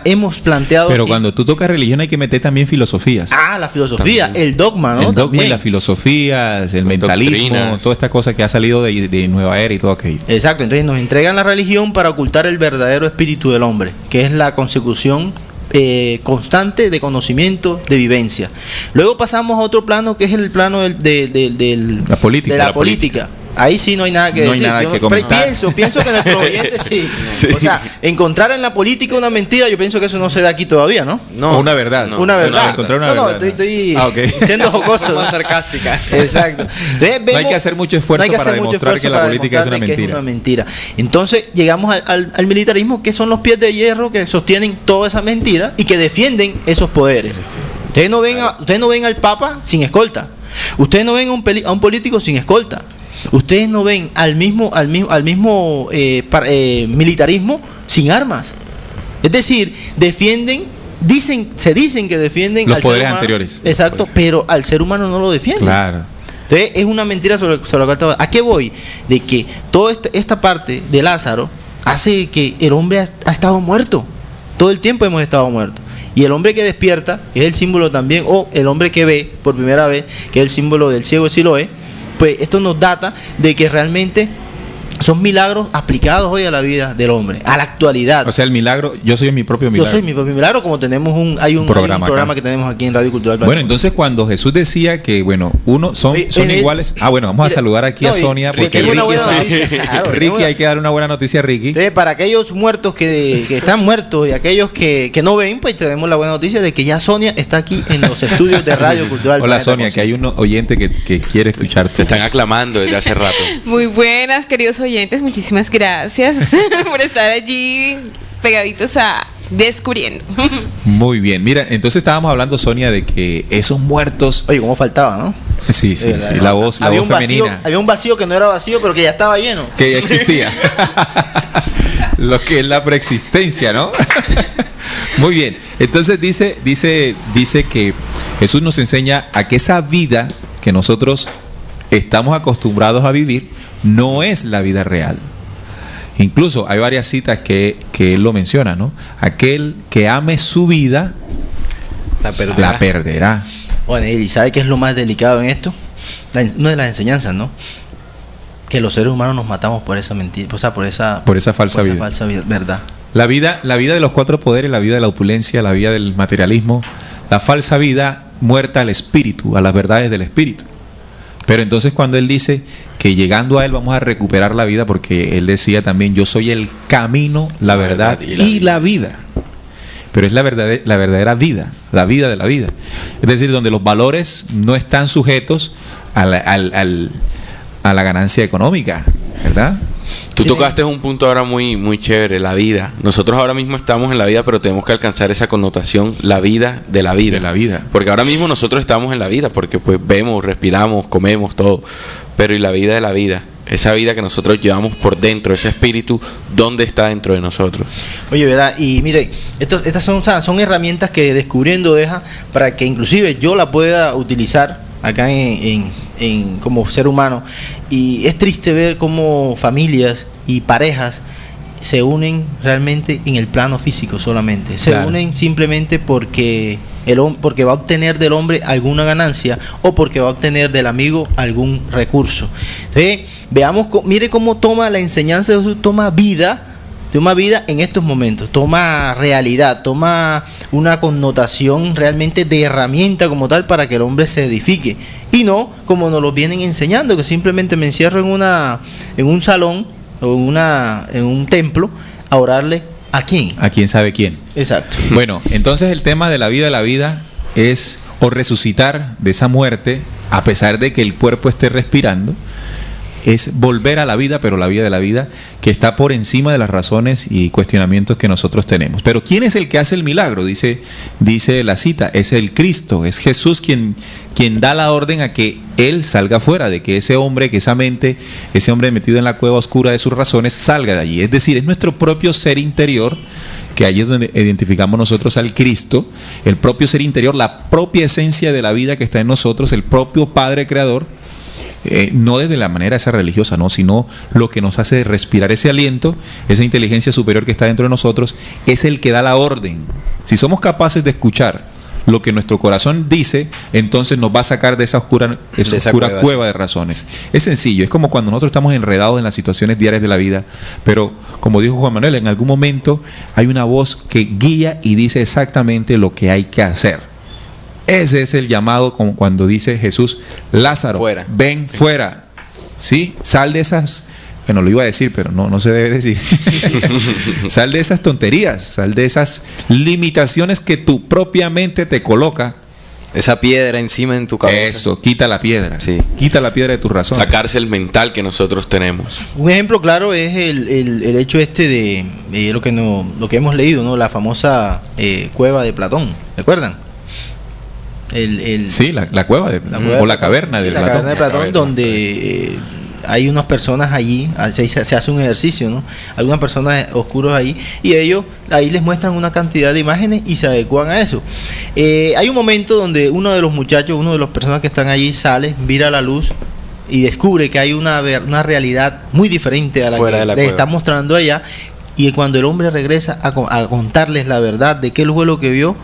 hemos planteado... Pero cuando tú tocas religión hay que meter también filosofías. la filosofía, También. el dogma, ¿no? El dogma También. y las filosofías, el mentalismo, doctrinas. toda esta cosa que ha salido de Nueva Era y todo aquello. Exacto, entonces nos entregan la religión para ocultar el verdadero espíritu del hombre, que es la consecución constante de conocimiento, de vivencia. Luego pasamos a otro plano, que es el plano La política. de la La política. Ahí sí no hay nada que No hay decir. nada Yo que comentar. pienso que nuestros oyentes sí. Sí. O sea, encontrar en la política una mentira, yo pienso que eso no se da aquí todavía, ¿no? O una verdad. No, Una verdad. encontrar una no, verdad. estoy Ok. siendo jocoso. más sarcástica. Exacto. Entonces, No hay que hacer mucho esfuerzo para hacer mucho demostrar que esfuerzo la para política es una demostrarle que mentira. una mentira. Entonces llegamos al militarismo, que son los pies de hierro que sostienen toda esa mentira y que defienden esos poderes. Ustedes no ven al Papa sin escolta. Ustedes no ven a un político sin escolta. Ustedes no ven al mismo militarismo sin armas. Es decir, defienden se dicen que defienden los al poderes ser humano. anteriores. Exacto, pero al ser humano no lo defienden. Claro. Entonces es una mentira sobre la cual estaba. ¿A qué voy? De que toda esta parte de Lázaro hace que el hombre ha estado muerto. Todo el tiempo hemos estado muertos. Y el hombre que despierta es el símbolo también, o el hombre que ve por primera vez, que es el símbolo del ciego de Siloé. Pues esto nos data de que realmente son milagros aplicados hoy a la vida del hombre, a la actualidad. O sea, el milagro, yo soy mi propio milagro. Yo soy mi propio milagro, como tenemos un programa acá que tenemos aquí en Radio Cultural. Bueno, entonces cuando Jesús decía que, bueno, son iguales. Bueno, vamos a saludar aquí a Sonia, porque Ricky, hay que dar una buena noticia a Ricky. Entonces, para aquellos muertos que están muertos y aquellos que no ven, pues tenemos la buena noticia de que ya Sonia está aquí en los estudios de Radio Cultural. Hola Sonia, que hay un oyente que quiere escuchar. Te están aclamando desde hace rato. Muy buenas, queridos oyentes, muchísimas gracias por estar allí pegaditos a Descubriendo. Muy bien, mira, entonces estábamos hablando, Sonia, de que esos muertos... Oye, cómo faltaba, ¿no? Sí, la voz femenina. Vacío, había un vacío que no era vacío, pero que ya estaba lleno. Que ya existía. Lo que es la preexistencia, ¿no? Muy bien, entonces dice que Jesús nos enseña a que esa vida que nosotros estamos acostumbrados a vivir no es la vida real. Incluso hay varias citas que él lo menciona, ¿no? Aquel que ame su vida la perderá. Bueno, ¿y sabe qué es lo más delicado en esto? Una de las enseñanzas, ¿no? Que los seres humanos nos matamos por esa mentira, o sea, por esa falsa verdad. La vida de los cuatro poderes, la vida de la opulencia, la vida del materialismo, la falsa vida muerta al espíritu, a las verdades del espíritu. Pero entonces cuando él dice que llegando a él vamos a recuperar la vida, porque él decía también, yo soy el camino, la verdad y la vida. Pero es la verdadera vida, la vida de la vida. Es decir, donde los valores no están sujetos a la ganancia económica, ¿verdad? Tú tocaste un punto ahora muy, muy chévere, la vida. Nosotros ahora mismo estamos en la vida, pero tenemos que alcanzar esa connotación, la vida de la vida. De la vida. Porque ahora mismo nosotros estamos en la vida, porque pues vemos, respiramos, comemos, todo. Pero ¿y la vida de la vida? Esa vida que nosotros llevamos por dentro, ese espíritu, ¿dónde está dentro de nosotros? Oye, ¿verdad? Y mire, estas son herramientas que Descubriendo deja para que inclusive yo la pueda utilizar acá como ser humano. Y es triste ver cómo familias y parejas se unen realmente en el plano físico solamente. Se unen simplemente porque va a obtener del hombre alguna ganancia o porque va a obtener del amigo algún recurso. Entonces, mire cómo toma la enseñanza de Jesús, toma vida en estos momentos, toma realidad, toma una connotación realmente de herramienta como tal para que el hombre se edifique. Y no como nos lo vienen enseñando, que simplemente me encierro en un salón o en un templo a orarle ¿a quién? A quién sabe quién. Exacto. Bueno, entonces el tema de la vida es o resucitar de esa muerte, a pesar de que el cuerpo esté respirando, es volver a la vida, pero la vida de la vida que está por encima de las razones y cuestionamientos que nosotros tenemos. Pero ¿quién es el que hace el milagro? Dice la cita, es el Cristo, es Jesús quien da la orden a que Él salga fuera, de que ese hombre, que esa mente, ese hombre metido en la cueva oscura de sus razones, salga de allí. Es decir, es nuestro propio ser interior, que allí es donde identificamos nosotros al Cristo, el propio ser interior, la propia esencia de la vida que está en nosotros, el propio Padre Creador. No desde la manera esa religiosa, no, sino lo que nos hace respirar ese aliento, esa inteligencia superior que está dentro de nosotros, es el que da la orden. Si somos capaces de escuchar lo que nuestro corazón dice, entonces nos va a sacar de esa oscura cueva de razones. Es sencillo, es como cuando nosotros estamos enredados en las situaciones diarias de la vida, pero como dijo Juan Manuel, en algún momento hay una voz que guía y dice exactamente lo que hay que hacer. Ese es el llamado, como cuando dice Jesús, Lázaro, fuera. Ven fuera, ¿sí? Sal de esas, bueno, lo iba a decir, pero no se debe decir. Sal de esas tonterías, sal de esas limitaciones que tu propia mente te coloca. Esa piedra encima en tu cabeza. Eso, quita la piedra. Sí. Quita la piedra de tu razón. Sacarse el mental que nosotros tenemos. Un ejemplo claro es el hecho de lo que hemos leído, ¿no? La famosa cueva de Platón, ¿recuerdan? Sí, la cueva o la caverna de Platón. La caverna de Platón, donde hay unas personas allí, se hace un ejercicio, ¿no? Algunas personas oscuros ahí, y ellos ahí les muestran una cantidad de imágenes y se adecuan a eso. Hay un momento donde uno de los muchachos, uno de las personas que están allí sale, mira la luz y descubre que hay una realidad muy diferente a la Fuera que de la les cueva. está mostrando allá. Y cuando el hombre regresa a contarles la verdad de qué fue lo que vio,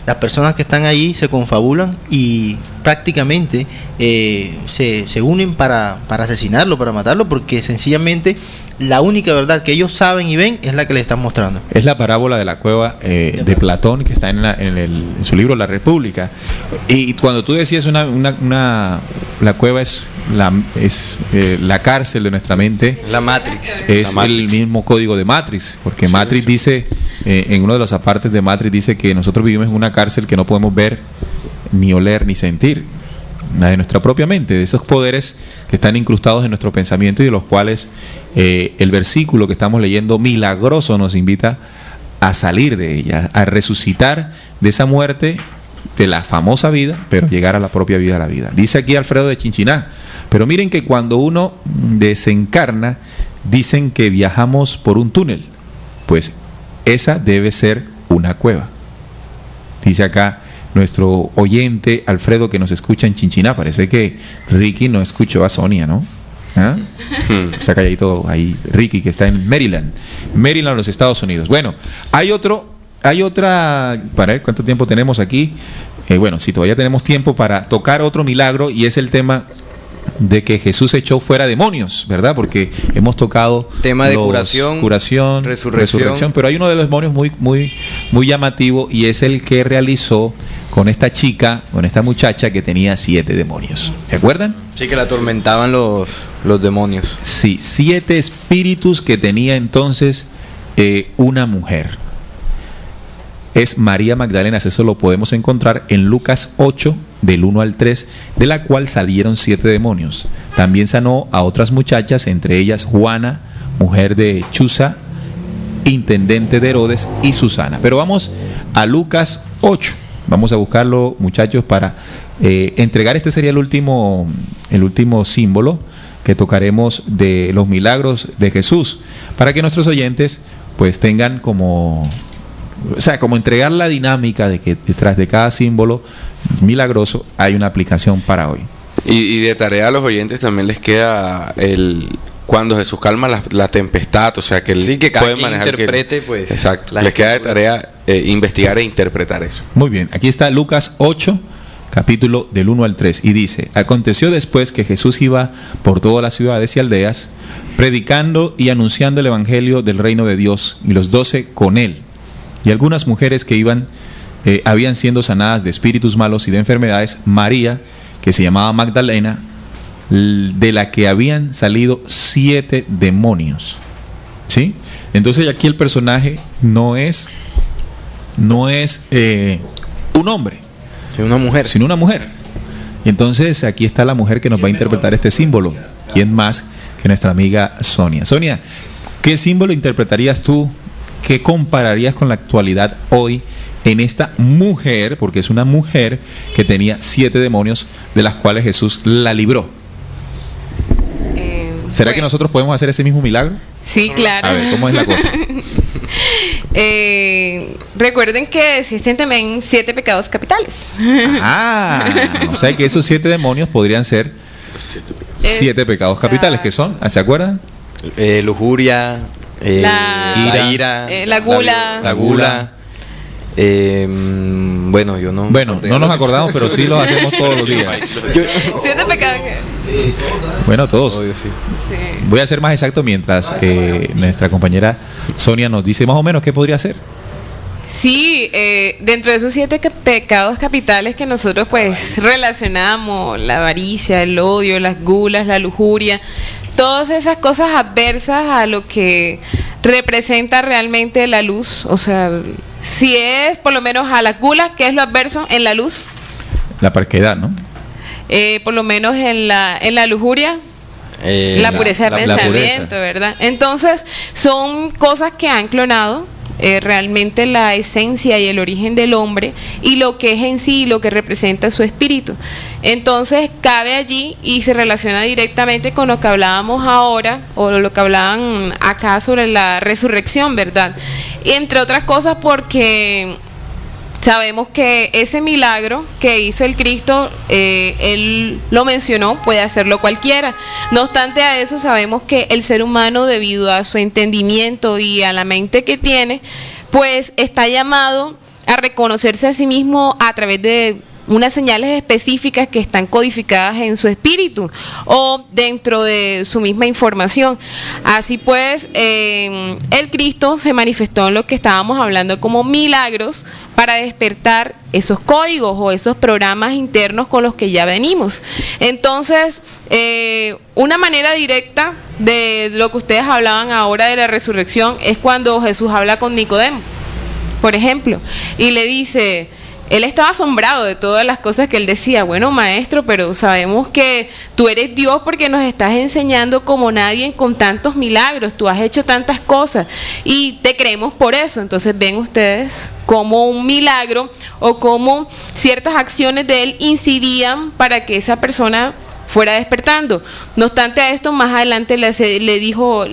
las personas que están allí se confabulan y prácticamente se unen para asesinarlo, para matarlo, porque sencillamente la única verdad que ellos saben y ven es la que le están mostrando. Es la parábola de la cueva de Platón, que está en su libro La República. Y cuando tú decías la cueva es la cárcel de nuestra mente, La Matrix. es La el Matrix. mismo código de Matrix, porque Sí, Matrix sí. dice, en uno de los apartes de Matrix dice que nosotros vivimos en una cárcel que no podemos ver, ni oler, ni sentir, nada de nuestra propia mente, de esos poderes que están incrustados en nuestro pensamiento y de los cuales el versículo que estamos leyendo milagroso nos invita a salir de ella, a resucitar de esa muerte, de la famosa vida, pero llegar a la propia vida, a la vida. Dice aquí Alfredo de Chinchiná, pero miren que cuando uno desencarna, dicen que viajamos por un túnel, pues esa debe ser una cueva. Dice acá nuestro oyente Alfredo, que nos escucha en Chinchiná. Parece que Ricky no escuchó a Sonia, ¿no? ¿Ah? Está calladito ahí Ricky, que está en Maryland, los Estados Unidos. Bueno, hay otra, para ver cuánto tiempo tenemos aquí. Bueno, si todavía tenemos tiempo para tocar otro milagro, y es el tema de que Jesús echó fuera demonios, ¿verdad? Porque hemos tocado Tema de los curación, resurrección. pero hay uno de los demonios muy llamativo, y es el que realizó con esta chica, con esta muchacha que tenía 7 demonios. ¿Se acuerdan? Sí, que la atormentaban los demonios. Sí, 7 espíritus que tenía entonces una mujer. Es María Magdalena, eso lo podemos encontrar en Lucas 8, del 1 al 3, de la cual salieron 7 demonios. También sanó a otras muchachas, entre ellas Juana, mujer de Chuza, intendente de Herodes, y Susana. Pero vamos a Lucas 8. Vamos a buscarlo, muchachos, para entregar. Este sería el último símbolo que tocaremos de los milagros de Jesús, para que nuestros oyentes pues tengan como entregar la dinámica de que detrás de cada símbolo milagroso hay una aplicación para hoy. Y de tarea a los oyentes también les queda cuando Jesús calma la tempestad, o sea que él Sí, que cada puede quien manejar interprete, pues, exacto, las les queda de escrituras. tarea investigar e interpretar eso. Muy bien, aquí está Lucas 8, capítulo del 1 al 3, y dice: aconteció después que Jesús iba por todas las ciudades y aldeas, predicando y anunciando el evangelio del reino de Dios, y los 12 con él. Y algunas mujeres que habían sido sanadas de espíritus malos y de enfermedades, María, que se llamaba Magdalena, de la que habían salido 7 demonios. ¿Sí? Entonces aquí el personaje no es un hombre, Sí, una mujer. sino una mujer. Y entonces aquí está la mujer que nos va a interpretar este símbolo. ¿Quién más que nuestra amiga Sonia? Sonia, ¿qué símbolo interpretarías tú? ¿Qué compararías con la actualidad hoy en esta mujer? Porque es una mujer que tenía 7 demonios, de las cuales Jesús la libró. ¿Será que nosotros podemos hacer ese mismo milagro? Sí, claro. A ver, ¿cómo es la cosa? Recuerden que existen también 7 pecados capitales. Ah, o sea que esos 7 demonios podrían ser 7 pecados capitales, que son, ¿se acuerdan? Lujuria, La ira, la gula. la gula. Bueno, yo no. Bueno, no nos acordamos, pero sí los hacemos todos los días. 7 pecados que... Bueno, todos. Obvio, sí. Sí. Voy a ser más exacto mientras nuestra compañera Sonia nos dice más o menos qué podría hacer. Sí, dentro de esos 7 pecados capitales que nosotros pues relacionamos, la avaricia, el odio, las gulas, la lujuria, todas esas cosas adversas a lo que representa realmente la luz. O sea, si es por lo menos a las gulas, ¿qué es lo adverso en la luz? La parquedad, ¿no? Por lo menos en la lujuria. la pureza de la pensamiento, pureza. ¿verdad? Entonces, son cosas que han clonado realmente la esencia y el origen del hombre y lo que es en sí, lo que representa su espíritu. Entonces, cabe allí y se relaciona directamente con lo que hablábamos ahora, o lo que hablaban acá sobre la resurrección, ¿verdad? Y entre otras cosas porque sabemos que ese milagro que hizo el Cristo, él lo mencionó, puede hacerlo cualquiera. No obstante a eso, sabemos que el ser humano, debido a su entendimiento y a la mente que tiene, pues está llamado a reconocerse a sí mismo a través de unas señales específicas que están codificadas en su espíritu o dentro de su misma información. Así pues, el Cristo se manifestó en lo que estábamos hablando como milagros para despertar esos códigos o esos programas internos con los que ya venimos. Entonces, una manera directa de lo que ustedes hablaban ahora de la resurrección es cuando Jesús habla con Nicodemo, por ejemplo, y le dice... Él estaba asombrado de todas las cosas que él decía. Bueno, maestro, pero sabemos que tú eres Dios porque nos estás enseñando como nadie con tantos milagros. Tú has hecho tantas cosas y te creemos por eso. Entonces ven ustedes cómo un milagro o cómo ciertas acciones de él incidían para que esa persona fuera despertando. No obstante a esto, más adelante le dijo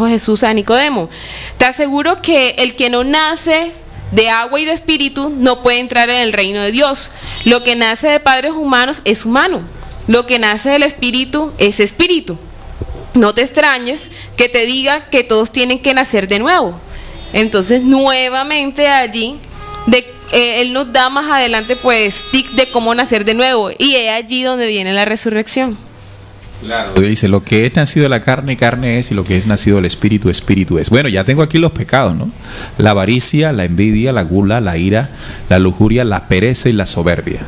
Jesús a Nicodemo: te aseguro que el que no nace de agua y de espíritu no puede entrar en el reino de Dios. Lo que nace de padres humanos es humano, lo que nace del espíritu es espíritu. No te extrañes que te diga que todos tienen que nacer de nuevo. Entonces, nuevamente allí él nos da más adelante pues tips de cómo nacer de nuevo, y es allí donde viene la resurrección. Claro. Dice, lo que es nacido de la carne, carne es, y lo que es nacido del espíritu, espíritu es. Bueno, ya tengo aquí los pecados, ¿no? La avaricia, la envidia, la gula, la ira, la lujuria, la pereza y la soberbia.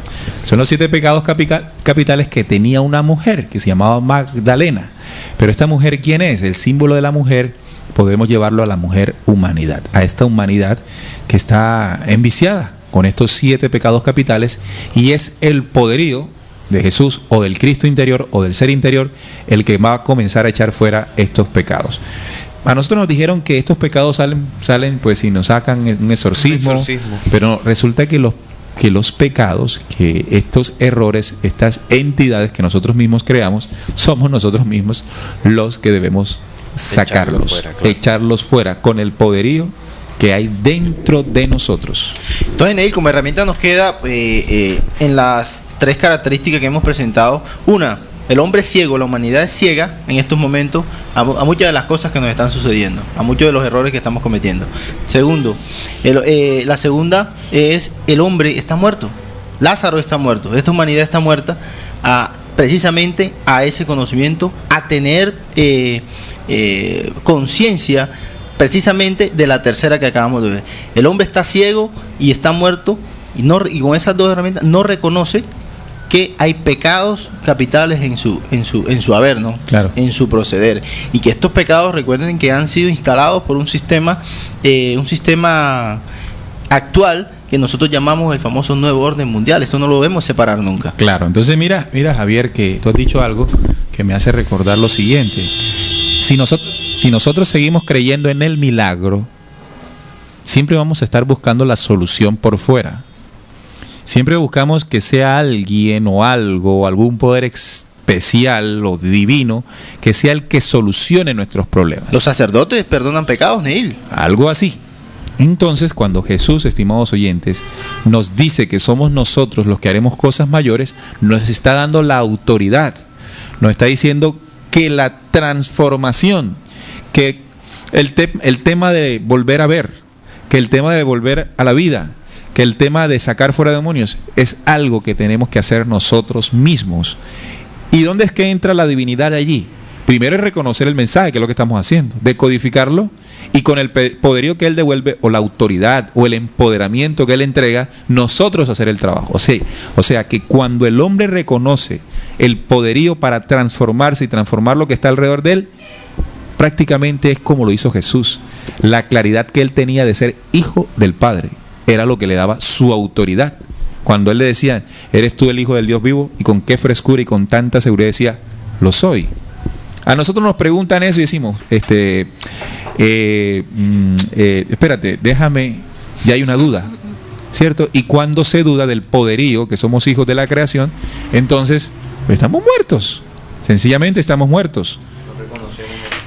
Son los 7 pecados capitales que tenía una mujer que se llamaba Magdalena. Pero esta mujer, ¿quién es? El símbolo de la mujer podemos llevarlo a la mujer humanidad, a esta humanidad que está enviciada con estos 7 pecados capitales, y es el poderío de Jesús o del Cristo interior o del ser interior el que va a comenzar a echar fuera estos pecados. A nosotros nos dijeron que estos pecados salen pues si nos sacan un exorcismo, pero resulta que los pecados, que estos errores, estas entidades que nosotros mismos creamos, somos nosotros mismos los que debemos sacarlos, echarlos fuera con el poderío que hay dentro de nosotros. Entonces, Neil, como herramienta nos queda en las 3 características que hemos presentado. Una, el hombre es ciego, la humanidad es ciega en estos momentos a muchas de las cosas que nos están sucediendo, a muchos de los errores que estamos cometiendo. Segundo, la segunda es el hombre está muerto. Lázaro está muerto, esta humanidad está muerta precisamente a ese conocimiento, a tener conciencia precisamente de la tercera que acabamos de ver. El hombre está ciego y está muerto, y con esas 2 herramientas no reconoce que hay pecados capitales en su haber, ¿no? Claro. En su proceder, y que estos pecados, recuerden que han sido instalados por un sistema actual que nosotros llamamos el famoso nuevo orden mundial. Esto no lo debemos separar nunca. Claro, entonces mira Javier, que tú has dicho algo que me hace recordar lo siguiente. Si nosotros seguimos creyendo en el milagro, siempre vamos a estar buscando la solución por fuera. Siempre buscamos que sea alguien o algo, algún poder especial o divino, que sea el que solucione nuestros problemas. Los sacerdotes perdonan pecados, Neil. Algo así. Entonces, cuando Jesús, estimados oyentes, nos dice que somos nosotros los que haremos cosas mayores, nos está dando la autoridad. Nos está diciendo que la transformación, que el tema de volver a ver, que el tema de volver a la vida, que el tema de sacar fuera demonios, es algo que tenemos que hacer nosotros mismos. ¿Y dónde es que entra la divinidad allí? Primero es reconocer el mensaje, que es lo que estamos haciendo, decodificarlo, y con el poderío que Él devuelve, o la autoridad, o el empoderamiento que Él entrega, nosotros hacer el trabajo. O sea que cuando el hombre reconoce el poderío para transformarse y transformar lo que está alrededor de él, prácticamente es como lo hizo Jesús. La claridad que Él tenía de ser hijo del Padre era lo que le daba su autoridad. Cuando Él le decía, eres tú el Hijo del Dios vivo, y con qué frescura y con tanta seguridad decía, lo soy. A nosotros nos preguntan eso y decimos, espérate, déjame, ya hay una duda, ¿cierto? Y cuando se duda del poderío, que somos hijos de la creación, entonces estamos muertos, sencillamente estamos muertos.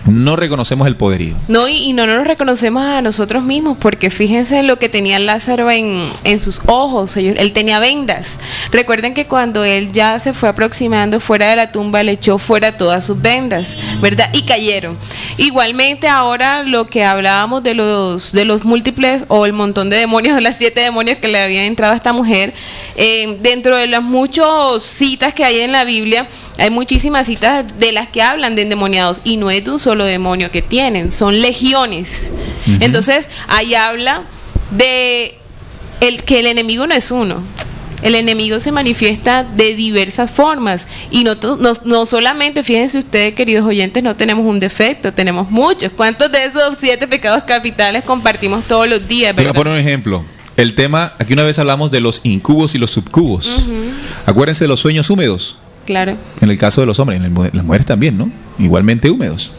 No reconocemos el poderío. No, y no nos reconocemos a nosotros mismos, porque fíjense en lo que tenía Lázaro en sus ojos. Él tenía vendas. Recuerden que cuando él ya se fue aproximando fuera de la tumba, le echó fuera todas sus vendas, ¿verdad? Y cayeron. Igualmente ahora lo que hablábamos de los múltiples o el montón de demonios, de las 7 demonios que le habían entrado a esta mujer, dentro de las muchas citas que hay en la Biblia, hay muchísimas citas de las que hablan de endemoniados, y no es de un solo demonio que tienen, son legiones. Entonces ahí habla de que el enemigo no es uno. El enemigo se manifiesta de diversas formas, y no solamente, fíjense ustedes, queridos oyentes, no tenemos un defecto, tenemos muchos. ¿Cuántos de esos 7 pecados capitales compartimos todos los días? Te voy a poner un ejemplo. El tema, aquí una vez hablamos de los incubos y los subcubos. Acuérdense de los sueños húmedos. Claro. En el caso de los hombres, en las mujeres también, ¿no? Igualmente húmedos.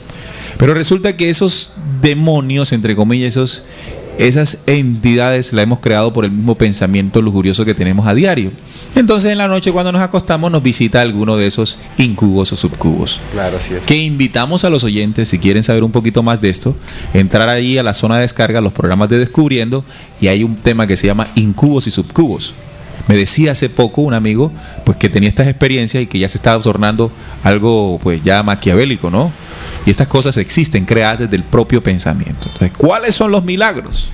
Pero resulta que esos demonios, entre comillas, esas entidades las hemos creado por el mismo pensamiento lujurioso que tenemos a diario. Entonces en la noche, cuando nos acostamos, nos visita alguno de esos incubos o subcubos. Claro, así es. Que invitamos a los oyentes, si quieren saber un poquito más de esto, entrar ahí a la zona de descarga, los programas de Descubriendo, y hay un tema que se llama incubos y subcubos. Me decía hace poco un amigo, pues, que tenía estas experiencias y que ya se estaba tornando algo, pues, ya maquiavélico, ¿no? Y estas cosas existen, creadas desde el propio pensamiento. Entonces, ¿cuáles son los milagros?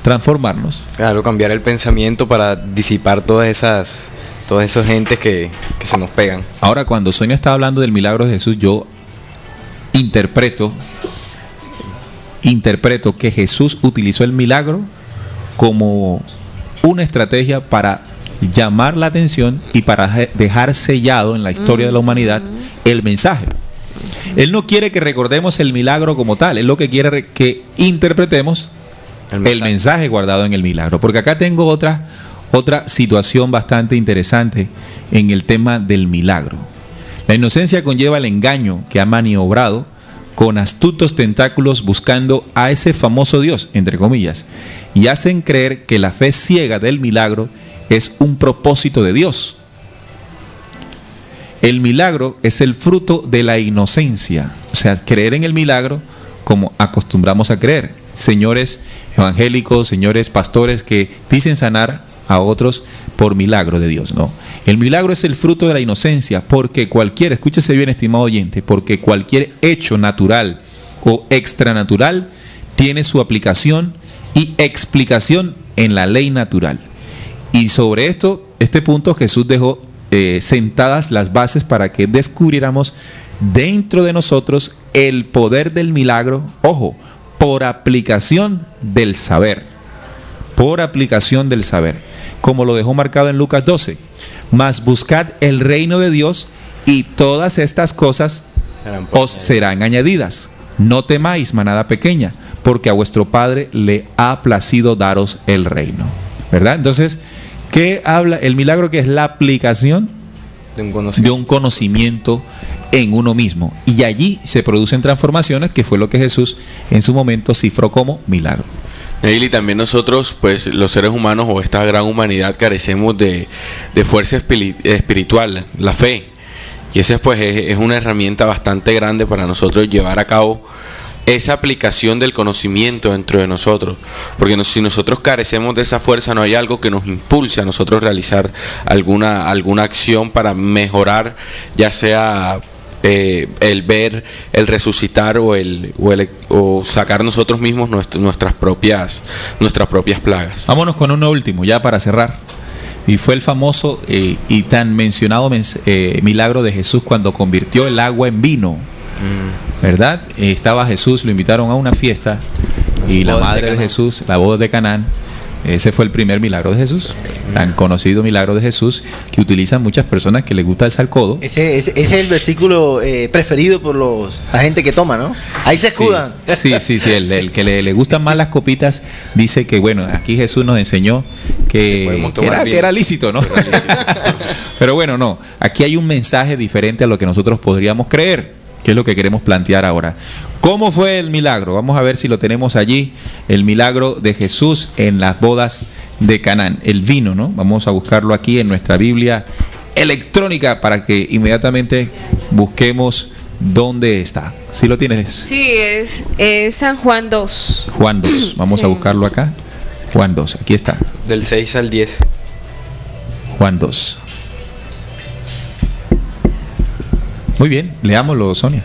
Transformarnos. Claro, cambiar el pensamiento para disipar todos esos entes que se nos pegan. Ahora, cuando Sonia está hablando del milagro de Jesús, yo interpreto que Jesús utilizó el milagro como una estrategia para llamar la atención y para dejar sellado en la historia de la humanidad el mensaje. Él no quiere que recordemos el milagro como tal, él lo que quiere es que interpretemos el mensaje guardado en el milagro. Porque acá tengo otra situación bastante interesante en el tema del milagro. La inocencia conlleva el engaño que ha maniobrado con astutos tentáculos buscando a ese famoso Dios, entre comillas, y hacen creer que la fe ciega del milagro es un propósito de Dios. El milagro es el fruto de la inocencia, o sea, creer en el milagro como acostumbramos a creer. Señores evangélicos, señores pastores que dicen sanar a otros por milagro de Dios, no. El milagro es el fruto de la inocencia, porque escúchese bien, estimado oyente, porque cualquier hecho natural o extranatural tiene su aplicación y explicación en la ley natural. Y sobre este punto Jesús dejó sentadas las bases para que descubriéramos dentro de nosotros el poder del milagro, ojo, por aplicación del saber. Por aplicación del saber. Como lo dejó marcado en Lucas 12. Mas buscad el reino de Dios y todas estas cosas os serán añadidas. No temáis, manada pequeña, porque a vuestro Padre le ha placido daros el reino. ¿Verdad? Entonces, ¿qué habla? El milagro, que es la aplicación de un conocimiento en uno mismo. Y allí se producen transformaciones, que fue lo que Jesús en su momento cifró como milagro. Y también nosotros, pues los seres humanos o esta gran humanidad, carecemos de fuerza espiritual, la fe. Y esa pues es una herramienta bastante grande para nosotros llevar a cabo esa aplicación del conocimiento dentro de nosotros. Porque si nosotros carecemos de esa fuerza, no hay algo que nos impulse a nosotros realizar alguna acción para mejorar, ya sea el ver, el resucitar o sacar nosotros mismos nuestras propias plagas. Vámonos con uno último ya para cerrar, y fue el famoso y tan mencionado milagro de Jesús cuando convirtió el agua en vino, ¿verdad? Estaba Jesús, lo invitaron a una fiesta, y la madre de Jesús, la boda de Canaán, Ese fue el primer milagro de Jesús, tan conocido milagro de Jesús que utilizan muchas personas que les gusta el salcodo. Ese es el versículo preferido por la gente que toma, ¿no? Ahí se escudan. Sí, el que le gustan más las copitas dice que, bueno, aquí Jesús nos enseñó que era lícito, ¿no? Pero bueno, no, aquí hay un mensaje diferente a lo que nosotros podríamos creer, que es lo que queremos plantear ahora. ¿Cómo fue el milagro? Vamos a ver si lo tenemos allí, el milagro de Jesús en las bodas de Canaán, el vino, ¿no? Vamos a buscarlo aquí en nuestra Biblia electrónica para que inmediatamente busquemos dónde está. ¿Sí lo tienes? Sí, es San Juan 2. Juan 2, vamos Sí. a buscarlo acá. Juan 2, aquí está. Del 6 al 10. Juan 2. Muy bien, leámoslo, Sonia.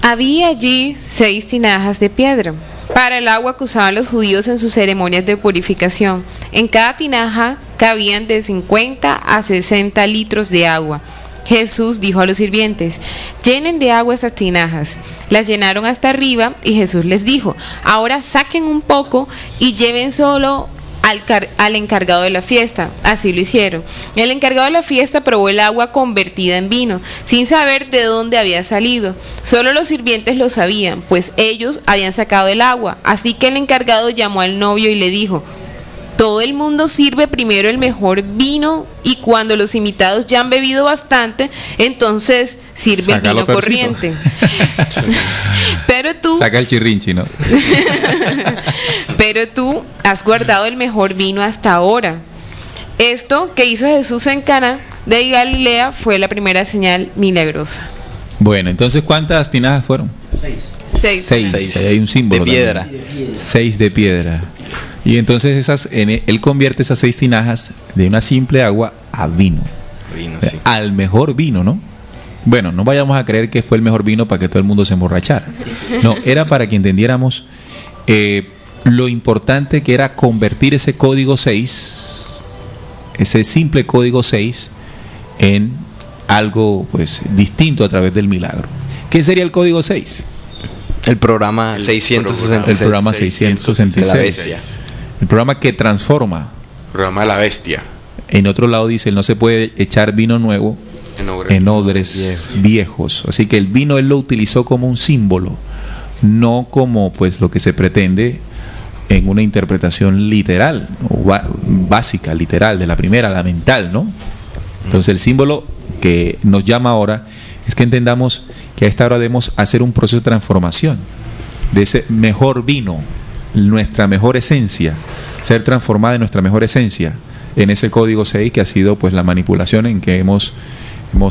Había allí 6 tinajas de piedra para el agua que usaban los judíos en sus ceremonias de purificación. En cada tinaja cabían de 50 a 60 litros de agua. Jesús dijo a los sirvientes: llenen de agua estas tinajas. Las llenaron hasta arriba y Jesús les dijo: ahora saquen un poco y lleven solo al encargado de la fiesta. Así lo hicieron. El encargado de la fiesta probó el agua convertida en vino, sin saber de dónde había salido. Solo los sirvientes lo sabían, pues ellos habían sacado el agua. Así que el encargado llamó al novio y le dijo: todo el mundo sirve primero el mejor vino y cuando los invitados ya han bebido bastante, entonces sirve el vino corriente. Pero tú... Saca el chirrinchi, ¿no? Pero tú has guardado el mejor vino hasta ahora. Esto que hizo Jesús en Cana de Galilea fue la primera señal milagrosa. Bueno, entonces, ¿cuántas tinajas fueron? 6. 6. Hay un símbolo de piedra. También. 6 de piedra. Y entonces él convierte esas 6 tinajas de una simple agua a vino. Sí. Al mejor vino, ¿no? Bueno, no vayamos a creer que fue el mejor vino para que todo el mundo se emborrachara. No, era para que entendiéramos lo importante que era convertir ese código 6, ese simple código 6, en algo pues distinto a través del milagro. ¿Qué sería el código 6? El programa 666. El programa 666. De la bestia. El programa que transforma. Programa de la bestia. En otro lado dice, no se puede echar vino nuevo en odres viejos. Así que el vino él lo utilizó como un símbolo, no como pues lo que se pretende en una interpretación literal, o básica, literal, de la primera, la mental, ¿no? Entonces el símbolo que nos llama ahora es que entendamos que a esta hora debemos hacer un proceso de transformación de ese mejor vino, nuestra mejor esencia, ser transformada en nuestra mejor esencia, en ese código 6 que ha sido pues la manipulación en que hemos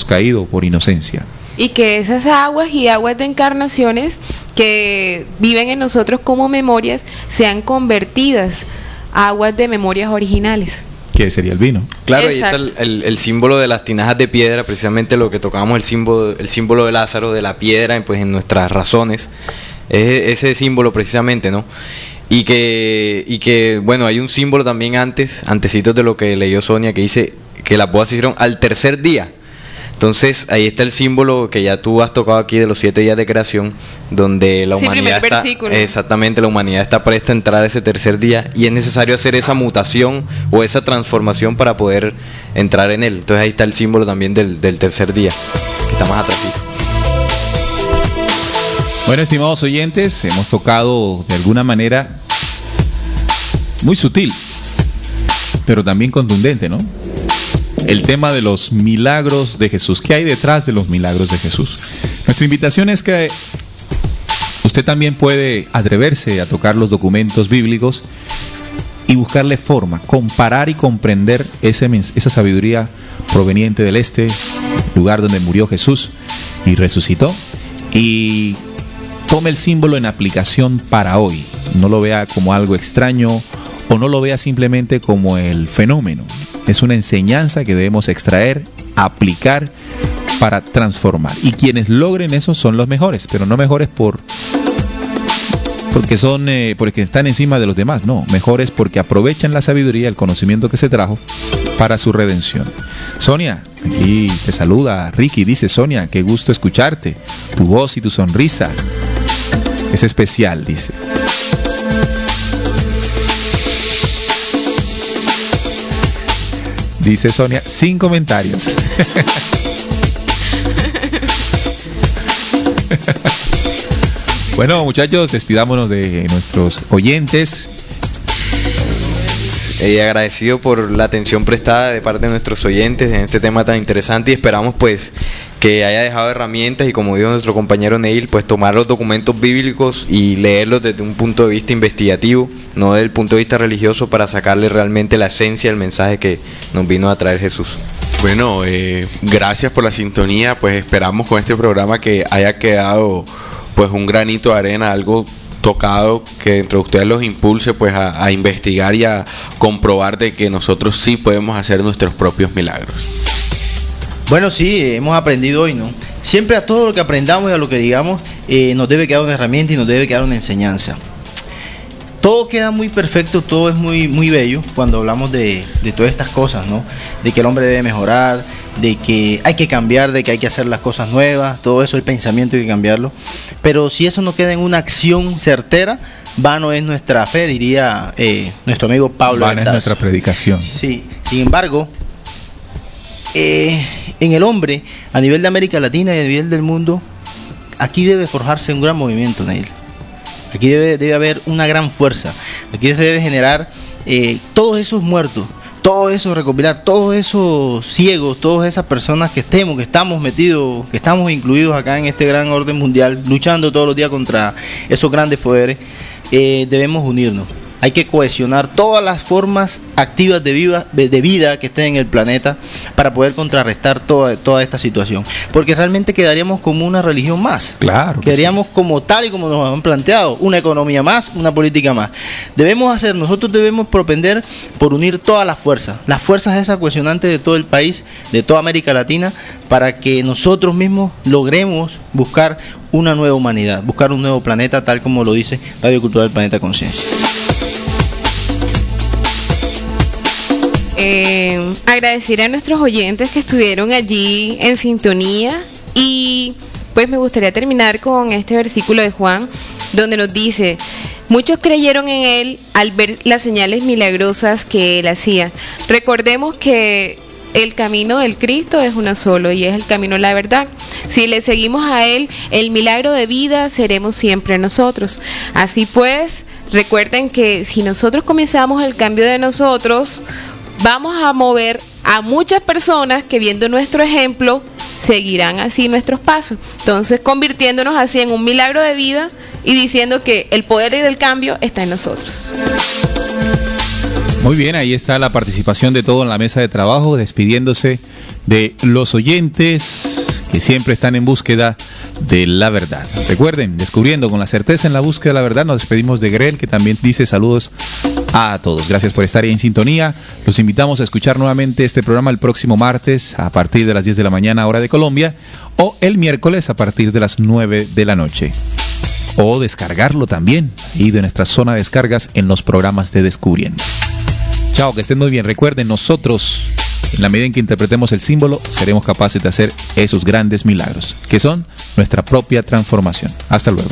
caído por inocencia. Y que esas aguas y aguas de encarnaciones que viven en nosotros como memorias sean convertidas a aguas de memorias originales. Que sería el vino. Claro, ahí está el símbolo de las tinajas de piedra, precisamente lo que tocábamos, el símbolo de Lázaro, de la piedra, pues en nuestras razones, ese símbolo precisamente, ¿no? Y que bueno, hay un símbolo también antecitos de lo que leyó Sonia, que dice que las bodas se hicieron al tercer día. Entonces ahí está el símbolo que ya tú has tocado aquí de los 7 días de creación, donde la humanidad está, exactamente, la humanidad está presta a entrar a ese tercer día y es necesario hacer esa mutación o esa transformación para poder entrar en él. Entonces ahí está el símbolo también del tercer día, que está más atrasito. Bueno, estimados oyentes, hemos tocado de alguna manera muy sutil, pero también contundente, ¿no? El tema de los milagros de Jesús. ¿Qué hay detrás de los milagros de Jesús? Nuestra invitación es que usted también puede atreverse a tocar los documentos bíblicos y buscarle forma, comparar y comprender esa sabiduría proveniente del lugar donde murió Jesús y resucitó, y tome el símbolo en aplicación para hoy. No lo vea como algo extraño o no lo vea simplemente como el fenómeno. Es una enseñanza que debemos extraer, aplicar para transformar. Y quienes logren eso son los mejores, pero no mejores porque están encima de los demás. No, mejores porque aprovechan la sabiduría, el conocimiento que se trajo para su redención. Sonia, aquí te saluda Ricky, dice: Sonia, qué gusto escucharte, tu voz y tu sonrisa es especial, dice. Dice Sonia, sin comentarios. Bueno, muchachos, despidámonos de nuestros oyentes. Agradecido por la atención prestada de parte de nuestros oyentes en este tema tan interesante, y esperamos pues que haya dejado herramientas y, como dijo nuestro compañero Neil, pues tomar los documentos bíblicos y leerlos desde un punto de vista investigativo, no desde el punto de vista religioso, para sacarle realmente la esencia del mensaje que nos vino a traer Jesús. Bueno, gracias por la sintonía. Pues esperamos con este programa que haya quedado pues un granito de arena, algo tocado, que entre ustedes los impulse pues a investigar y a comprobar de que nosotros sí podemos hacer nuestros propios milagros. Bueno, sí, hemos aprendido hoy, ¿no? Siempre a todo lo que aprendamos y a lo que digamos nos debe quedar una herramienta y nos debe quedar una enseñanza. Todo queda muy perfecto, todo es muy, muy bello cuando hablamos de todas estas cosas, ¿no? De que el hombre debe mejorar, de que hay que cambiar, de que hay que hacer las cosas nuevas, todo eso, el pensamiento hay que cambiarlo. Pero si eso no queda en una acción certera, vano es nuestra fe, diría nuestro amigo Pablo. Vana es nuestra predicación. Sí, sin embargo, en el hombre, a nivel de América Latina y a nivel del mundo, aquí debe forjarse un gran movimiento, Neil. Aquí debe haber una gran fuerza. Aquí se debe generar todos esos muertos, todo eso, recopilar todos esos ciegos, todas esas personas que estamos metidos, que estamos incluidos acá en este gran orden mundial, luchando todos los días contra esos grandes poderes. Debemos unirnos. Hay que cohesionar todas las formas activas de vida que estén en el planeta para poder contrarrestar toda esta situación. Porque realmente quedaríamos como una religión más. Claro. Quedaríamos como tal y como nos han planteado, una economía más, una política más. Nosotros debemos propender por unir todas las fuerzas esas cohesionantes de todo el país, de toda América Latina, para que nosotros mismos logremos buscar una nueva humanidad, buscar un nuevo planeta, tal como lo dice Radio Cultural Planeta Conciencia. Agradecer a nuestros oyentes que estuvieron allí en sintonía, y pues me gustaría terminar con este versículo de Juan, donde nos dice: muchos creyeron en él al ver las señales milagrosas que él hacía. Recordemos que el camino del Cristo es uno solo, y es el camino de la verdad. Si le seguimos a él, el milagro de vida seremos siempre nosotros. Así pues, recuerden que si nosotros comenzamos el cambio de nosotros, vamos a mover a muchas personas que, viendo nuestro ejemplo, seguirán así nuestros pasos. Entonces, convirtiéndonos así en un milagro de vida y diciendo que el poder del cambio está en nosotros. Muy bien, ahí está la participación de todos en la mesa de trabajo, despidiéndose de los oyentes que siempre están en búsqueda de la verdad. Recuerden, descubriendo con la certeza en la búsqueda de la verdad. Nos despedimos de Grel, que también dice saludos a todos. Gracias por estar ahí en sintonía. Los invitamos a escuchar nuevamente este programa el próximo martes a partir de las 10 de la mañana, hora de Colombia, o el miércoles a partir de las 9 de la noche. O descargarlo también ahí de nuestra zona de descargas en los programas de Descubriendo. Chao, que estén muy bien. Recuerden, nosotros, en la medida en que interpretemos el símbolo, seremos capaces de hacer esos grandes milagros, que son nuestra propia transformación. Hasta luego.